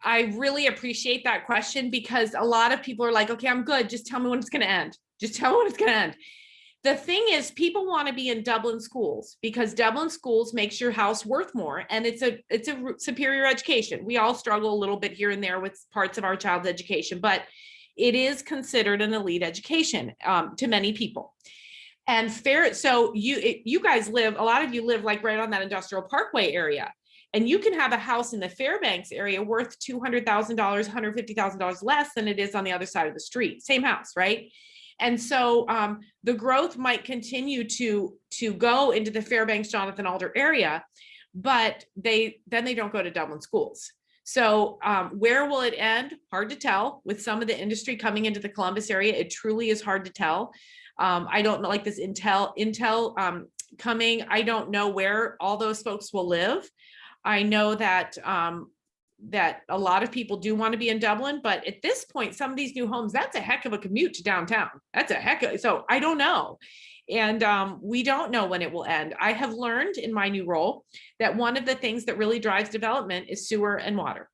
I really appreciate that question because a lot of people are like, okay, I'm good. Just tell me when it's going to end. Just tell me when it's going to end. The thing is, people want to be in Dublin schools because Dublin schools makes your house worth more. And it's a superior education. We all struggle a little bit here and there with parts of our child's education, but it is considered an elite education to many people. And so you guys live, a lot of you live like right on that industrial parkway area. And you can have a house in the Fairbanks area worth $200,000, $150,000 less than it is on the other side of the street. Same house, right? And so the growth might continue to go into the Fairbanks, Jonathan Alder area, but they don't go to Dublin schools. So where will it end? Hard to tell. With some of the industry coming into the Columbus area, it truly is hard to tell. I don't know, like this Intel coming, I don't know where all those folks will live. I know that that a lot of people do want to be in Dublin, but at this point, some of these new homes, that's a heck of a commute to downtown. That's a heck of, so I don't know. And we don't know when it will end. I have learned in my new role that one of the things that really drives development is sewer and water.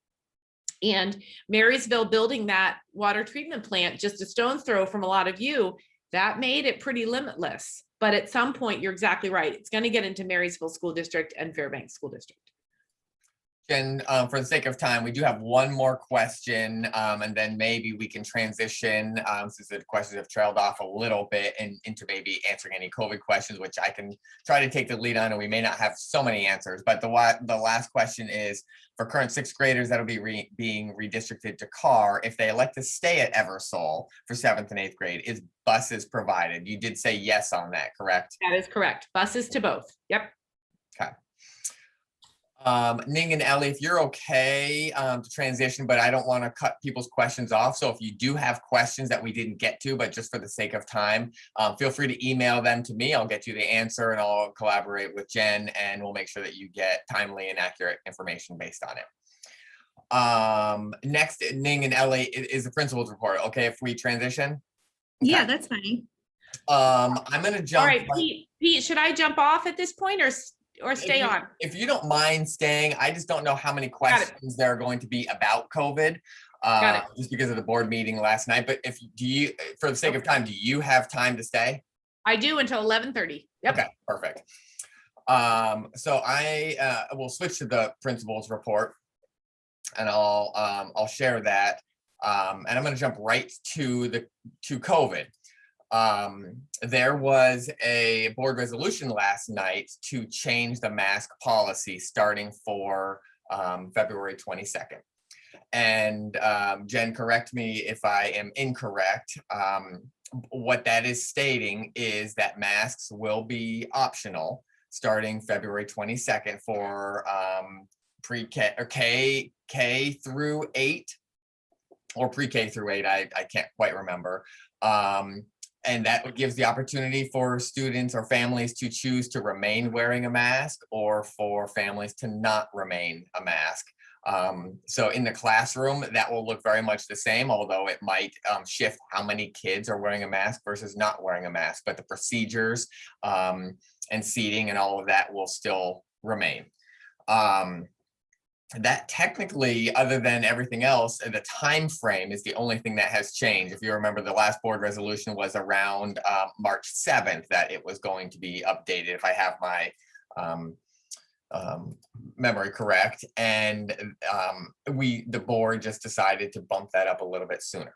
And Marysville building that water treatment plant just a stone's throw from a lot of you, that made it pretty limitless. But at some point, you're exactly right. It's going to get into Marysville School District and Fairbanks School District. Jen, for the sake of time, we do have one more question, and then maybe we can transition, since the questions have trailed off a little bit, and into maybe answering any COVID questions, which I can try to take the lead on, and we may not have so many answers. But the last question is, for current 6th graders that'll be being redistricted to Carr, if they elect to stay at Eversole for 7th and 8th grade, is buses provided? You did say yes on that, correct? That is correct. Buses to both. Yep. Okay. Ning and Ellie, if you're okay to transition, but I don't want to cut people's questions off. So if you do have questions that we didn't get to, but just for the sake of time, feel free to email them to me. I'll get you the answer and I'll collaborate with Jen and we'll make sure that you get timely and accurate information based on it. Next, Ning and Ellie is the principal's report. Okay, if we transition? Yeah, Okay. that's fine. I'm gonna All jump. right, Pete, should I jump off at this point or stay on? If you don't mind staying, I just don't know how many questions there are going to be about COVID. Got it. Just because of the board meeting last night, but for the sake of time, do you have time to stay? I do until 11:30. Yep. Okay, perfect. So I will switch to the principal's report and I'll share that. And I'm going to jump right to COVID. There was a board resolution last night to change the mask policy starting for February 22nd. And Jen, correct me if I am incorrect. What that is stating is that masks will be optional starting February 22nd for pre-K or K through 8 or pre-K through 8. I can't quite remember. And that gives the opportunity for students or families to choose to remain wearing a mask or for families to not remain a mask. So in the classroom, that will look very much the same, although it might shift how many kids are wearing a mask versus not wearing a mask, but the procedures and seating and all of that will still remain. That technically, other than everything else, the time frame is the only thing that has changed. If you remember, the last board resolution was around March 7th that it was going to be updated, if I have my memory correct. And the board just decided to bump that up a little bit sooner.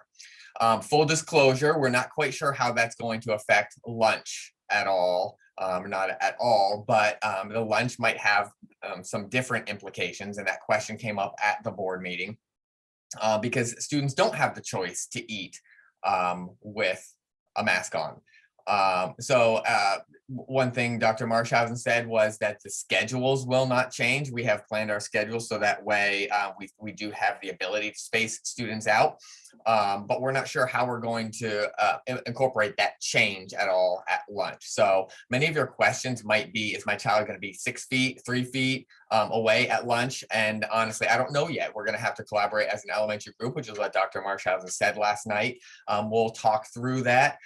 Full disclosure, we're not quite sure how that's going to affect lunch at all. Not at all, but the lunch might have some different implications, and that question came up at the board meeting because students don't have the choice to eat with a mask on. So one thing Dr. Marshausen said was that the schedules will not change. We have planned our schedules so that way we do have the ability to space students out, but we're not sure how we're going to incorporate that change at all at lunch. So many of your questions might be, is my child going to be 6 feet, 3 feet away at lunch? And honestly, I don't know yet. We're going to have to collaborate as an elementary group, which is what Dr. Marshausen said last night. We'll talk through that.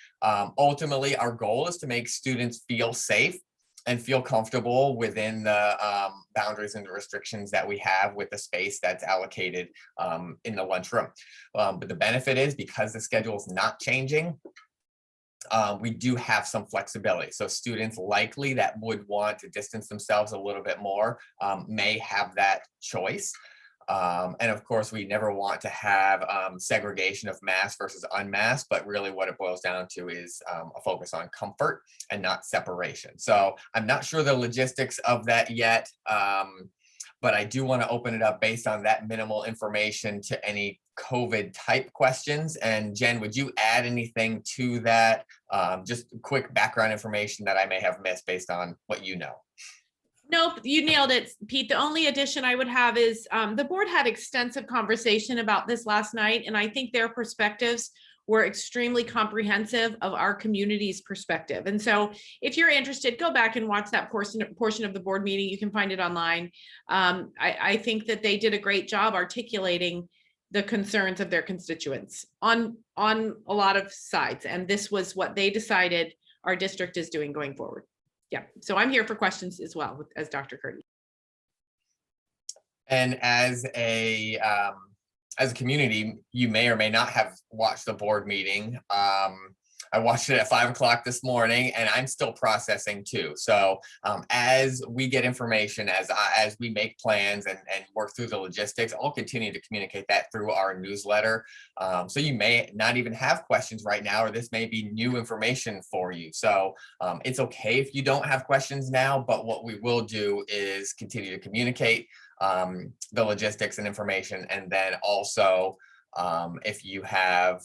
Ultimately, our goal is to make students feel safe and feel comfortable within the boundaries and the restrictions that we have with the space that's allocated in the lunchroom. But the benefit is, because the schedule is not changing, we do have some flexibility. So students likely that would want to distance themselves a little bit more may have that choice. And of course, we never want to have segregation of masked versus unmasked, but really what it boils down to is a focus on comfort and not separation. So I'm not sure the logistics of that yet, but I do want to open it up based on that minimal information to any COVID type questions. And Jen, would you add anything to that? Just quick background information that I may have missed based on what you know. Nope, you nailed it, Pete. The only addition I would have is the board had extensive conversation about this last night, and I think their perspectives were extremely comprehensive of our community's perspective. And so if you're interested, go back and watch that portion of the board meeting. You can find it online. I think that they did a great job articulating the concerns of their constituents on a lot of sides. And this was what they decided our district is doing going forward. Yeah, so I'm here for questions as well as Dr. Curtin. And as a community, you may or may not have watched the board meeting. I watched it at 5 o'clock this morning, and I'm still processing too. So as we get information, as we make plans and work through the logistics, I'll continue to communicate that through our newsletter. So you may not even have questions right now, or this may be new information for you. So it's okay if you don't have questions now, but what we will do is continue to communicate the logistics and information. And then also, if you have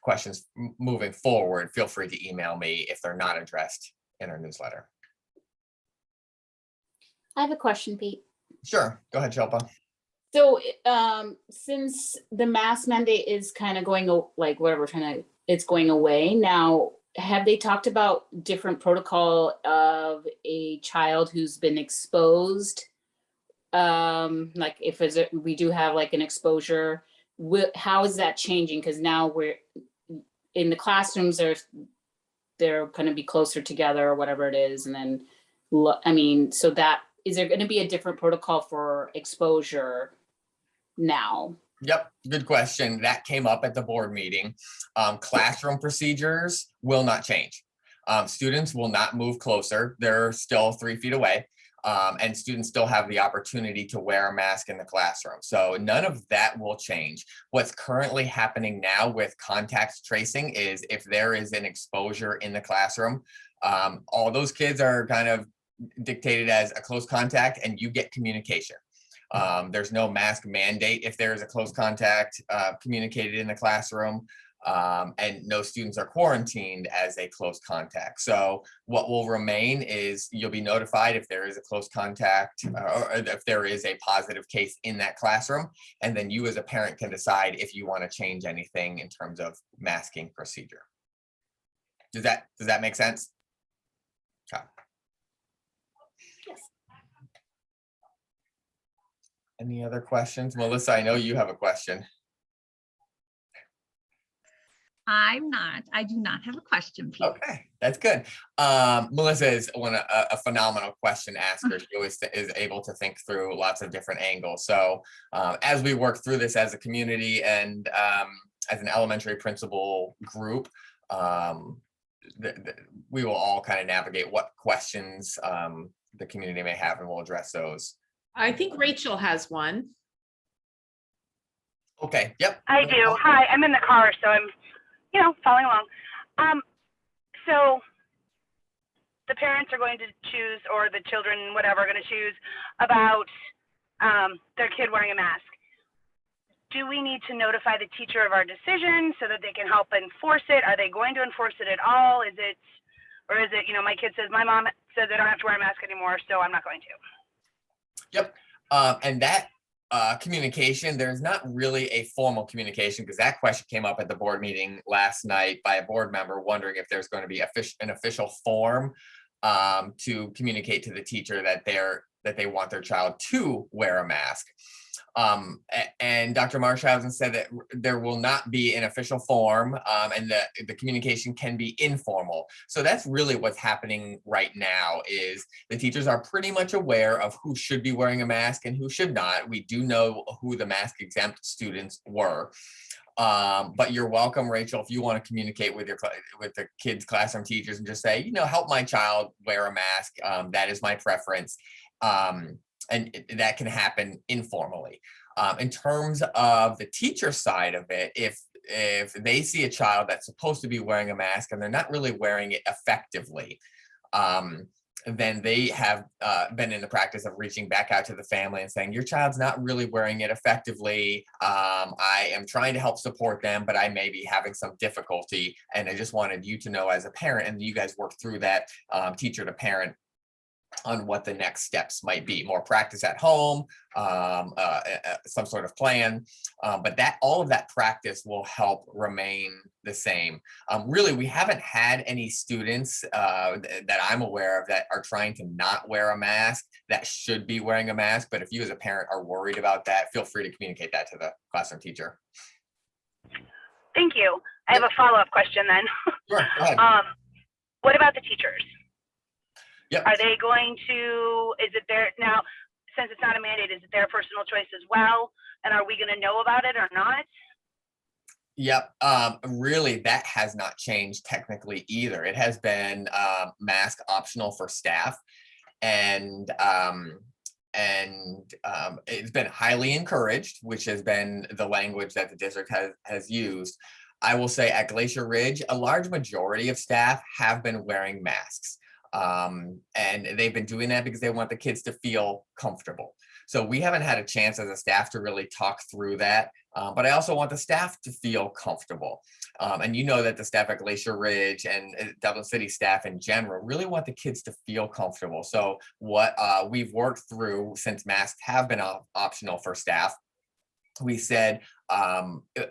questions moving forward, feel free to email me if they're not addressed in our newsletter. I have a question, Pete. Sure, go ahead, Shilpa. So since the mask mandate is kind of going, like whatever, it's going away now, have they talked about different protocol of a child who's been exposed like if we do have like an exposure, how is that changing? Because now we're in the classrooms, they're going to be closer together or whatever it is. And then, I mean, so that, is there going to be a different protocol for exposure now? Yep, good question. That came up at the board meeting. Classroom procedures will not change. Students will not move closer. They're still 3 feet away. And students still have the opportunity to wear a mask in the classroom. So none of that will change. What's currently happening now with contact tracing is if there is an exposure in the classroom, all those kids are kind of dictated as a close contact and you get communication. There's no mask mandate if there is a close contact communicated in the classroom. And no students are quarantined as a close contact. So what will remain is you'll be notified if there is a close contact or if there is a positive case in that classroom. And then you as a parent can decide if you want to change anything in terms of masking procedure. Does that make sense? Okay. Yes. Any other questions? Melissa, I know you have a question. I do not have a question, Pete. Okay, that's good. Melissa is a phenomenal question asker. She always is able to think through lots of different angles. So as we work through this as a community and as an elementary principal group, we will all kind of navigate what questions the community may have, and we'll address those. I think Rachel has one. Okay, yep. I do. Hi, I'm in the car, so I'm, following along. So the parents are going to choose, or the children, whatever, are going to choose about their kid wearing a mask. Do we need to notify the teacher of our decision so that they can help enforce it? Are they going to enforce it at all? Is it, my kid says, my mom says I don't have to wear a mask anymore, so I'm not going to. Yep. And that communication, there's not really a formal communication because that question came up at the board meeting last night by a board member wondering if there's going to be an official form to communicate to the teacher that they want their child to wear a mask. And Dr. Marshausen said that there will not be an official form and the communication can be informal. So that's really what's happening right now is the teachers are pretty much aware of who should be wearing a mask and who should not. We do know who the mask exempt students were. But you're welcome, Rachel, if you want to communicate with the kids' classroom teachers and just say, help my child wear a mask. That is my preference. And that can happen informally. In terms of the teacher side of it, if they see a child that's supposed to be wearing a mask and they're not really wearing it effectively, then they have been in the practice of reaching back out to the family and saying, your child's not really wearing it effectively. I am trying to help support them, but I may be having some difficulty. And I just wanted you to know as a parent, and you guys work through that teacher to parent on what the next steps might be. More practice at home, some sort of plan, but all of that practice will help remain the same. Really, we haven't had any students that I'm aware of that are trying to not wear a mask that should be wearing a mask, but if you as a parent are worried about that, feel free to communicate that to the classroom teacher. Thank you. I have a follow-up question then. Sure, go ahead. What about the teachers? Yep. Are they going to, is it their, now, since it's not a mandate, is it their personal choice as well? And are we going to know about it or not? Yep. Really, that has not changed technically either. It has been mask optional for staff, and it's been highly encouraged, which has been the language that the district has used. I will say at Glacier Ridge, a large majority of staff have been wearing masks. And they've been doing that because they want the kids to feel comfortable. So we haven't had a chance as a staff to really talk through that, but I also want the staff to feel comfortable. And that the staff at Glacier Ridge and Dublin City staff in general really want the kids to feel comfortable. So what we've worked through since masks have been optional for staff, we said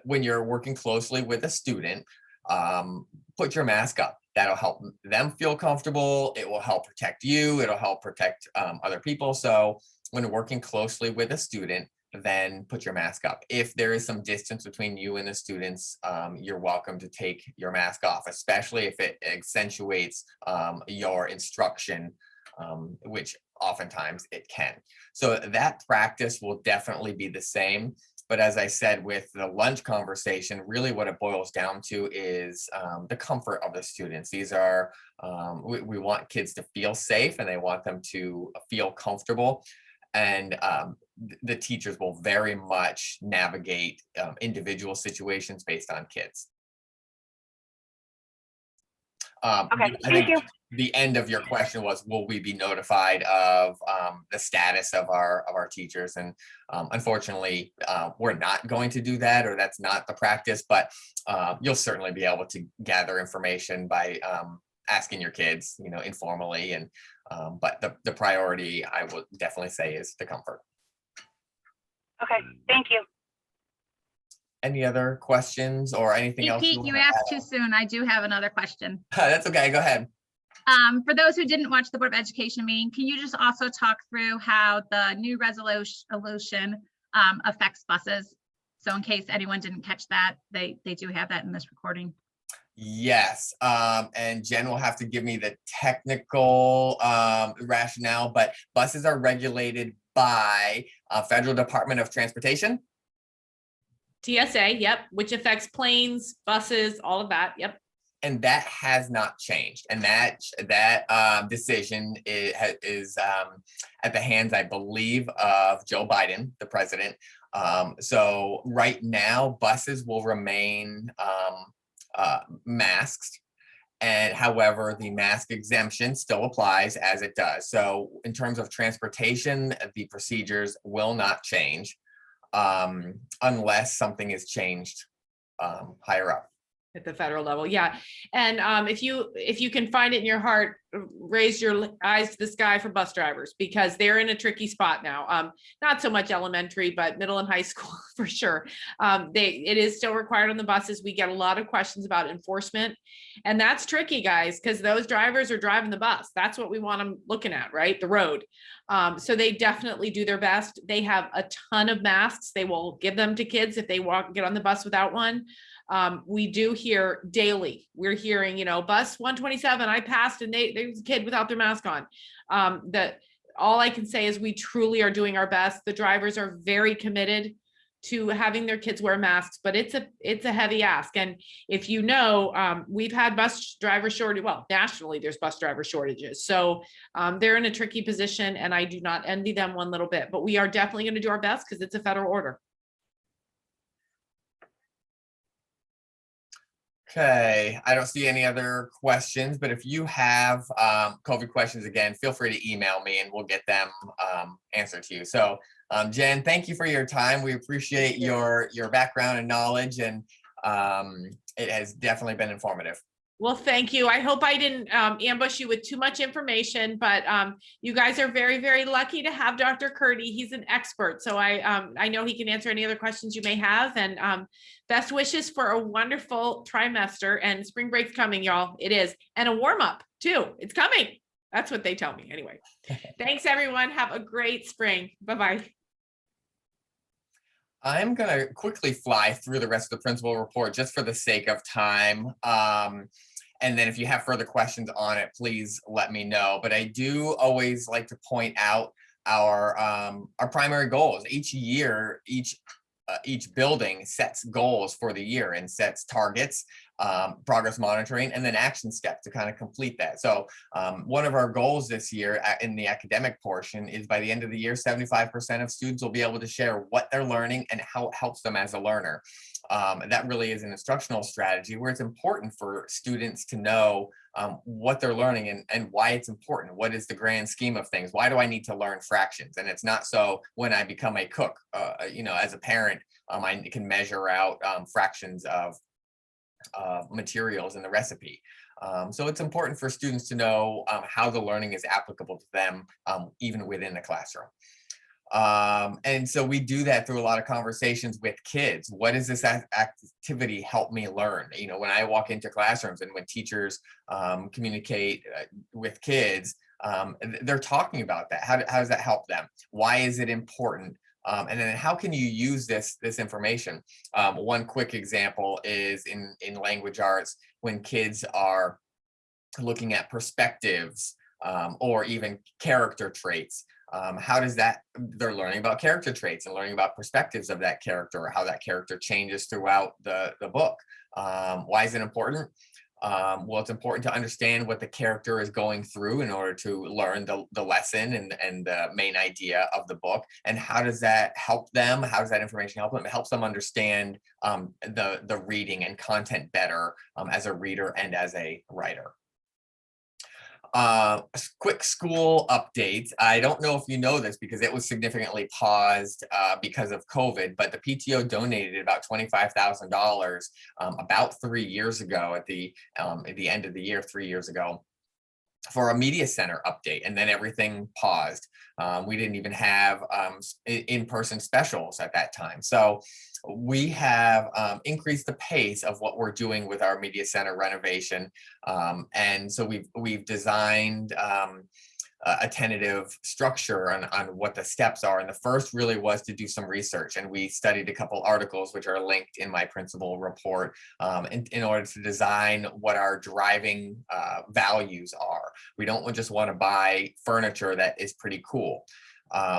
when you're working closely with a student, put your mask up. That'll help them feel comfortable. It will help protect you. It'll help protect other people. So when you're working closely with a student, then put your mask up. If there is some distance between you and the students, you're welcome to take your mask off, especially if it accentuates your instruction, which oftentimes it can. So that practice will definitely be the same. But as I said, with the lunch conversation, really what it boils down to is the comfort of the students. These are, we want kids to feel safe and they want them to feel comfortable. And the teachers will very much navigate individual situations based on kids. Okay, I thank think you. the end of your question was, will we be notified of the status of our teachers? And unfortunately, we're not going to do that, or that's not the practice, but you'll certainly be able to gather information by asking your kids, you know, informally. And but the priority, I would definitely say, is the comfort. Okay, thank you. Any other questions or anything else? Pete, you wanna asked add too soon. I do have another question. That's okay, go ahead. For those who didn't watch the Board of Education meeting, can you just also talk through how the new resolution affects buses? So in case anyone didn't catch that, they do have that in this recording. Yes, and Jen will have to give me the technical rationale, but buses are regulated by Federal Department of Transportation. TSA, yep, which affects planes, buses, all of that, yep. And that has not changed. And that decision is at the hands, I believe, of Joe Biden, the president. So right now, buses will remain masked. And however, the mask exemption still applies as it does. So in terms of transportation, the procedures will not change unless something is changed higher up. At the federal level, yeah. And if you can find it in your heart, raise your eyes to the sky for bus drivers, because they're in a tricky spot now. Not so much elementary, but middle and high school for sure. It is still required on the buses. We get a lot of questions about enforcement, and that's tricky, guys, because those drivers are driving the bus. That's what we want them looking at, right? The road. So they definitely do their best. They have a ton of masks. They will give them to kids if they get on the bus without one. We do hear daily, we're hearing, you know, bus 127, I passed and there was a kid without their mask on. All I can say is we truly are doing our best. The drivers are very committed to having their kids wear masks, but it's a heavy ask. And if you know, we've had bus driver shortage. Well, nationally, there's bus driver shortages. So they're in a tricky position, and I do not envy them one little bit, but we are definitely going to do our best because it's a federal order. Okay, I don't see any other questions, but if you have COVID questions, again, feel free to email me and we'll get them answered to you. So Jen, thank you for your time. We appreciate your background and knowledge, and it has definitely been informative. Well, thank you. I hope I didn't ambush you with too much information, but you guys are very, very lucky to have Dr. Curdy. He's an expert. So I know he can answer any other questions you may have, and best wishes for a wonderful trimester, and spring break's coming, y'all. It is. And a warm up too. It's coming. That's what they tell me anyway. Thanks everyone. Have a great spring. Bye-bye. I'm going to quickly fly through the rest of the principal report just for the sake of time. And then if you have further questions on it, please let me know. But I do always like to point out our primary goals. Each year, each building sets goals for the year and sets targets, progress monitoring, and then action steps to kind of complete that. So one of our goals this year in the academic portion is by the end of the year, 75% of students will be able to share what they're learning and how it helps them as a learner. That really is an instructional strategy where it's important for students to know what they're learning and why it's important. What is the grand scheme of things? Why do I need to learn fractions? And it's not so when I become a cook, you know, as a parent, I can measure out fractions of materials in the recipe. So it's important for students to know how the learning is applicable to them, even within the classroom. And so we do that through a lot of conversations with kids. What does this activity help me learn? You know, when I walk into classrooms and when teachers communicate with kids, they're talking about that. How does that help them? Why is it important? And then how can you use this information? One quick example is in language arts, when kids are looking at perspectives or even character traits. How does that, they're learning about character traits and learning about perspectives of that character, or how that character changes throughout the book. Why is it important? Well, it's important to understand what the character is going through in order to learn the lesson and the main idea of the book. And how does that help them? How does that information help them? It helps them understand the reading and content better as a reader and as a writer. Quick school updates. I don't know if you know this because it was significantly paused because of COVID, but the PTO donated about $25,000 about 3 years ago at the end of the year, 3 years ago, for a media center update, and then everything paused. We didn't even have in-person specials at that time. So we have increased the pace of what we're doing with our media center renovation. And so we've designed a tentative structure on what the steps are. And the first really was to do some research. And we studied a couple articles, which are linked in my principal report, in order to design what our driving values are. We don't just want to buy furniture that is pretty cool.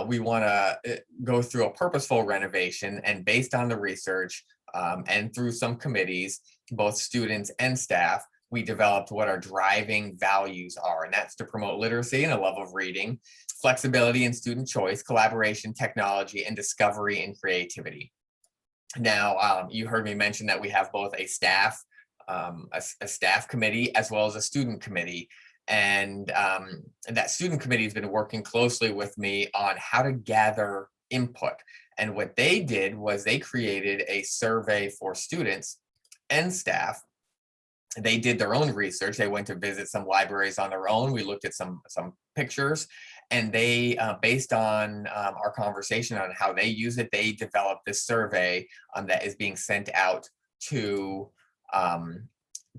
We want to go through a purposeful renovation, and based on the research and through some committees, both students and staff, we developed what our driving values are, and that's to promote literacy and a love of reading, flexibility and student choice, collaboration, technology, and discovery and creativity. Now, you heard me mention that we have both a staff committee as well as a student committee. And that student committee has been working closely with me on how to gather input. And what they did was they created a survey for students and staff. They did their own research. They went to visit some libraries on their own. We looked at some pictures, and they, based on our conversation on how they use it, they developed this survey that is being sent out to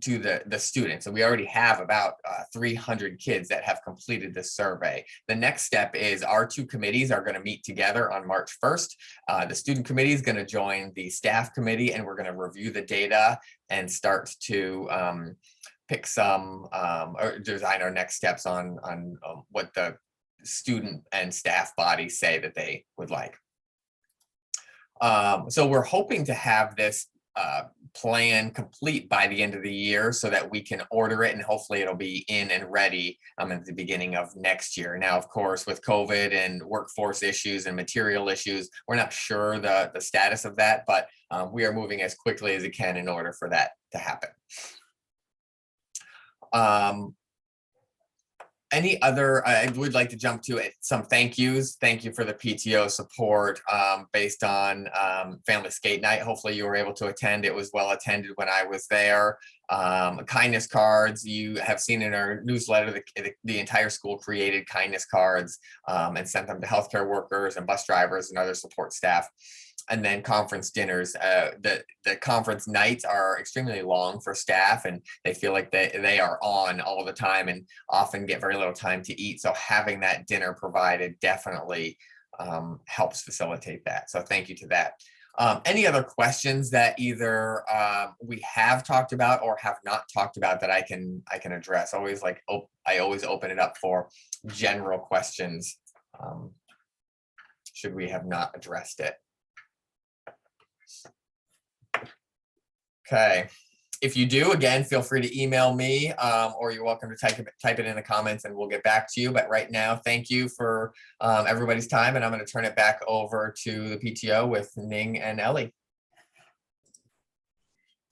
the students. And we already have about 300 kids that have completed this survey. The next step is our two committees are going to meet together on March 1st. The student committee is going to join the staff committee, and we're going to review the data and start to pick some or design our next steps on what the student and staff bodies say that they would like. So we're hoping to have this plan complete by the end of the year so that we can order it, and hopefully it'll be in and ready at the beginning of next year. Now, of course, with COVID and workforce issues and material issues, we're not sure the status of that, but we are moving as quickly as it can in order for that to happen. Any other, I would like to jump to some thank yous. Thank you for the PTO support based on Family Skate Night. Hopefully you were able to attend. It was well attended when I was there. Kindness cards, you have seen in our newsletter, the entire school created kindness cards and sent them to healthcare workers and bus drivers and other support staff. And then conference dinners. The conference nights are extremely long for staff, and they feel like they are on all the time and often get very little time to eat. So having that dinner provided definitely helps facilitate that. So thank you to that. Any other questions that either we have talked about or have not talked about that I can address? I always open it up for general questions should we have not addressed it. Okay, if you do, again, feel free to email me or you're welcome to type it in the comments and we'll get back to you. But right now, thank you for everybody's time, and I'm going to turn it back over to the PTO with Ning and Ellie.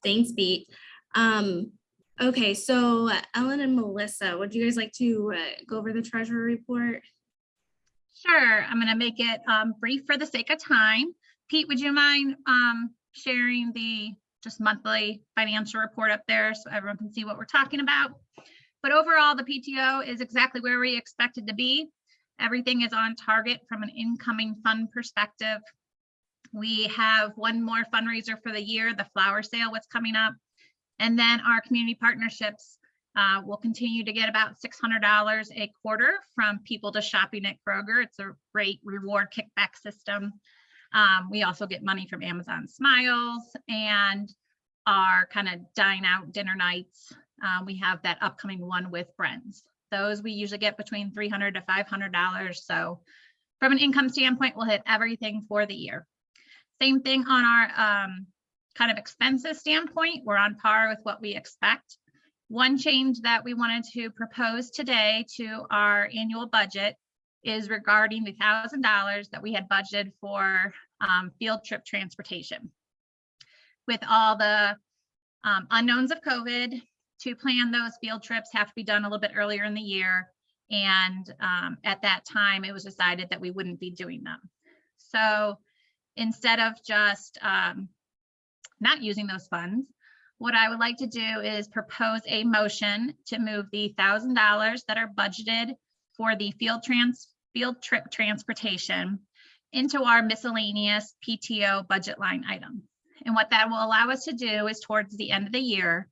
Thanks, Pete. Okay, so Ellen and Melissa, would you guys like to go over the treasurer report? Sure, I'm going to make it brief for the sake of time. Pete, would you mind sharing the just monthly financial report up there so everyone can see what we're talking about? But overall, the PTO is exactly where we expected to be. Everything is on target from an incoming fund perspective. We have one more fundraiser for the year, the flower sale, what's coming up. And then our community partnerships will continue to get about $600 a quarter from people to shopping at Kroger. It's a great reward kickback system. We also get money from Amazon Smiles and our kind of dine out dinner nights. We have that upcoming one with friends. Those we usually get between $300 to $500. So from an income standpoint, we'll hit everything for the year. Same thing on our kind of expenses standpoint. We're on par with what we expect. One change that we wanted to propose today to our annual budget is regarding the $1,000 that we had budgeted for field trip transportation. With all the unknowns of COVID, to plan those field trips have to be done a little bit earlier in the year. And at that time, it was decided that we wouldn't be doing them. So instead of just not using those funds, what I would like to do is propose a motion to move the $1,000 that are budgeted for the field trip transportation into our miscellaneous PTO budget line item. And what that will allow us to do is towards the end of the year,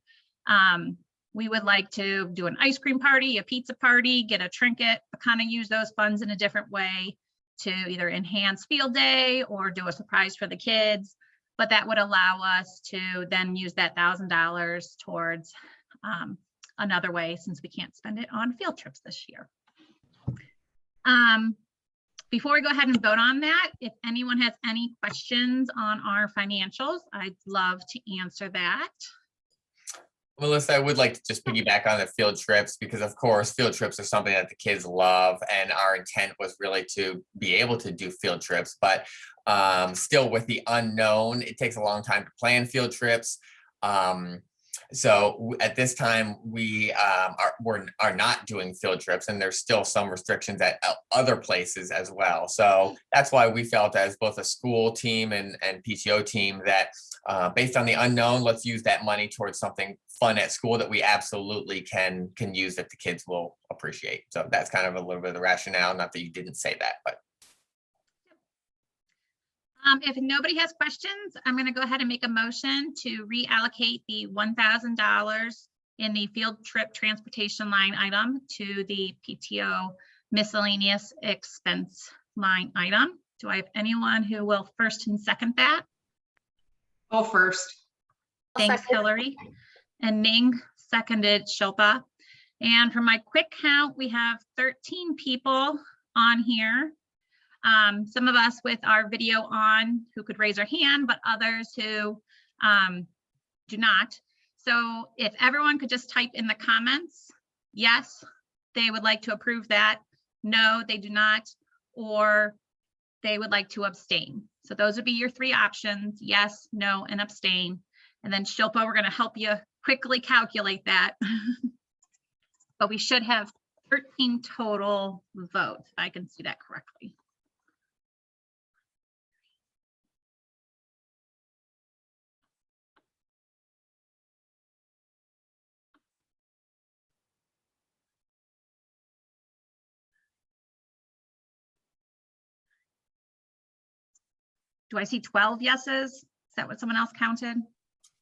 we would like to do an ice cream party, a pizza party, get a trinket, but kind of use those funds in a different way to either enhance field day or do a surprise for the kids. But that would allow us to then use that $1,000 towards another way, since we can't spend it on field trips this year. Before we go ahead and vote on that, if anyone has any questions on our financials, I'd love to answer that. Melissa, I would like to just piggyback on the field trips, because of course, field trips are something that the kids love, and our intent was really to be able to do field trips, but still with the unknown, it takes a long time to plan field trips. So at this time, we are not doing field trips, and there's still some restrictions at other places as well. So that's why we felt, as both a school team and PTO team, that based on the unknown, let's use that money towards something fun at school that we absolutely can use, that the kids will appreciate. So that's kind of a little bit of the rationale. Not that you didn't say that, but. If nobody has questions, I'm going to go ahead and make a motion to reallocate the $1,000 in the field trip transportation line item to the PTO miscellaneous expense line item. Do I have anyone who will first and second that? I'll first. Thanks, Hillary. And Ning seconded Shilpa. And for my quick count, we have 13 people on here. Some of us with our video on who could raise their hand, but others who do not. So if everyone could just type in the comments, yes, they would like to approve that. No, they do not, or they would like to abstain. So those would be your three options: yes, no, and abstain. And then Shilpa, we're going to help you quickly calculate that. But we should have 13 total votes, if I can see that correctly. Do I see 12 yeses? Is that what someone else counted?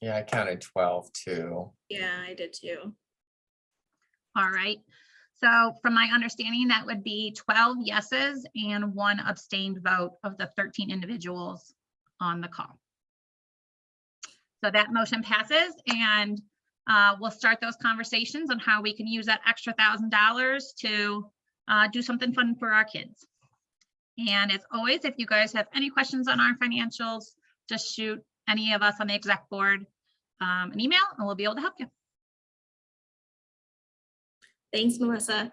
Yeah, I counted 12 too. Yeah, I did too. All right. So from my understanding, that would be 12 yeses and 1 abstained vote of the 13 individuals on the call. So that motion passes, and we'll start those conversations on how we can use that extra $1,000 to do something fun for our kids. And as always, if you guys have any questions on our financials, just shoot any of us on the exec board an email, and we'll be able to help you. Thanks, Melissa.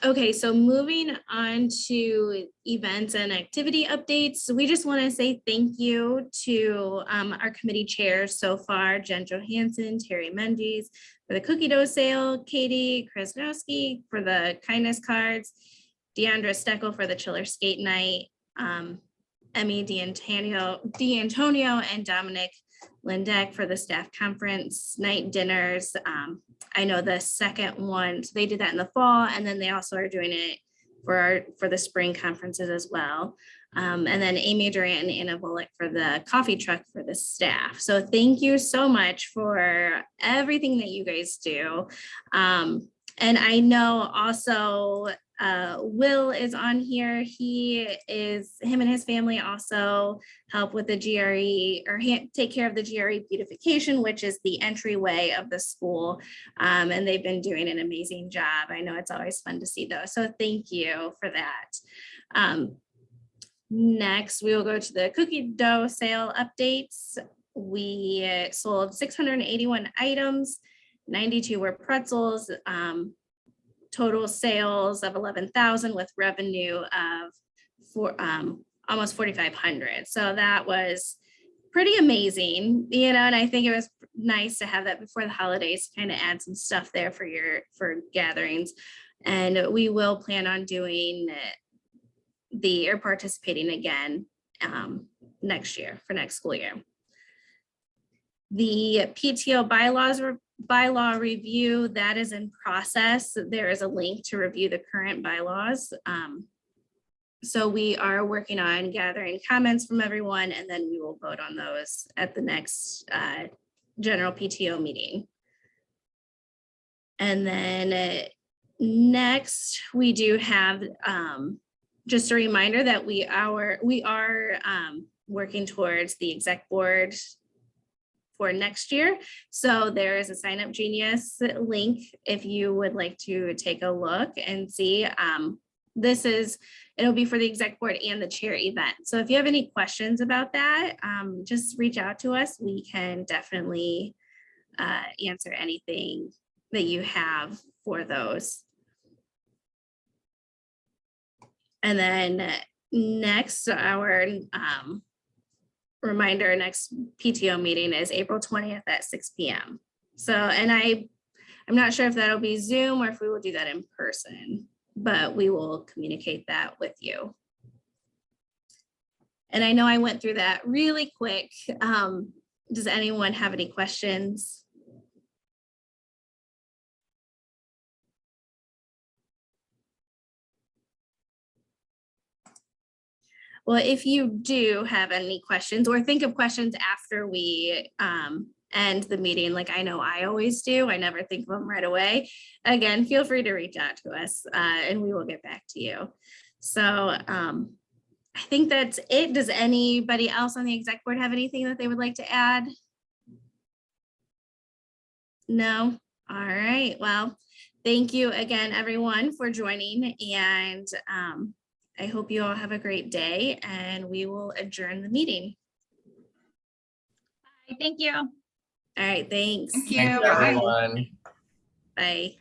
Okay, so moving on to events and activity updates. We just want to say thank you to our committee chairs so far: Jen Johansson, Terry Mendes for the cookie dough sale, Katie Krasnowski for the kindness cards, Deandra Steckel for the chiller skate night, Emmy D'Antonio and Dominic Lindeck for the staff conference night dinners. I know the second one, so they did that in the fall, and then they also are doing it for the spring conferences as well. And then Amy Durant and Anna Bullock for the coffee truck for the staff. So thank you so much for everything that you guys do. And I know also Will is on here. Him and his family also help with the GRE or take care of the GRE beautification, which is the entryway of the school. And they've been doing an amazing job. I know it's always fun to see those. So thank you for that. Next, we will go to the cookie dough sale updates. We sold 681 items, 92 were pretzels, total sales of 11,000 with revenue of almost 4,500. So that was pretty amazing, and I think it was nice to have that before the holidays, kind of add some stuff there for gatherings. And we will plan on doing or participating again next year for next school year. The PTO bylaw review, that is in process. There is a link to review the current bylaws. So we are working on gathering comments from everyone, and then we will vote on those at the next general PTO meeting. And then next, we do have just a reminder that we are working towards the exec board for next year. So there is a Sign Up Genius link if you would like to take a look and see. It'll be for the exec board and the chair event. So if you have any questions about that, just reach out to us. We can definitely answer anything that you have for those. And then next, our reminder, next PTO meeting is April 20th at 6 p.m. So, and I'm not sure if that'll be Zoom or if we will do that in person, but we will communicate that with you. And I know I went through that really quick. Does anyone have any questions? Well, if you do have any questions or think of questions after we end the meeting, like I know I always do, I never think of them right away. Again, feel free to reach out to us and we will get back to you. So I think that's it. Does anybody else on the exec board have anything that they would like to add? No? All right. Well, thank you again, everyone, for joining, and I hope you all have a great day, and we will adjourn the meeting. Thank you. All right, thanks. Thank you. Thanks, Bye. everyone. Bye.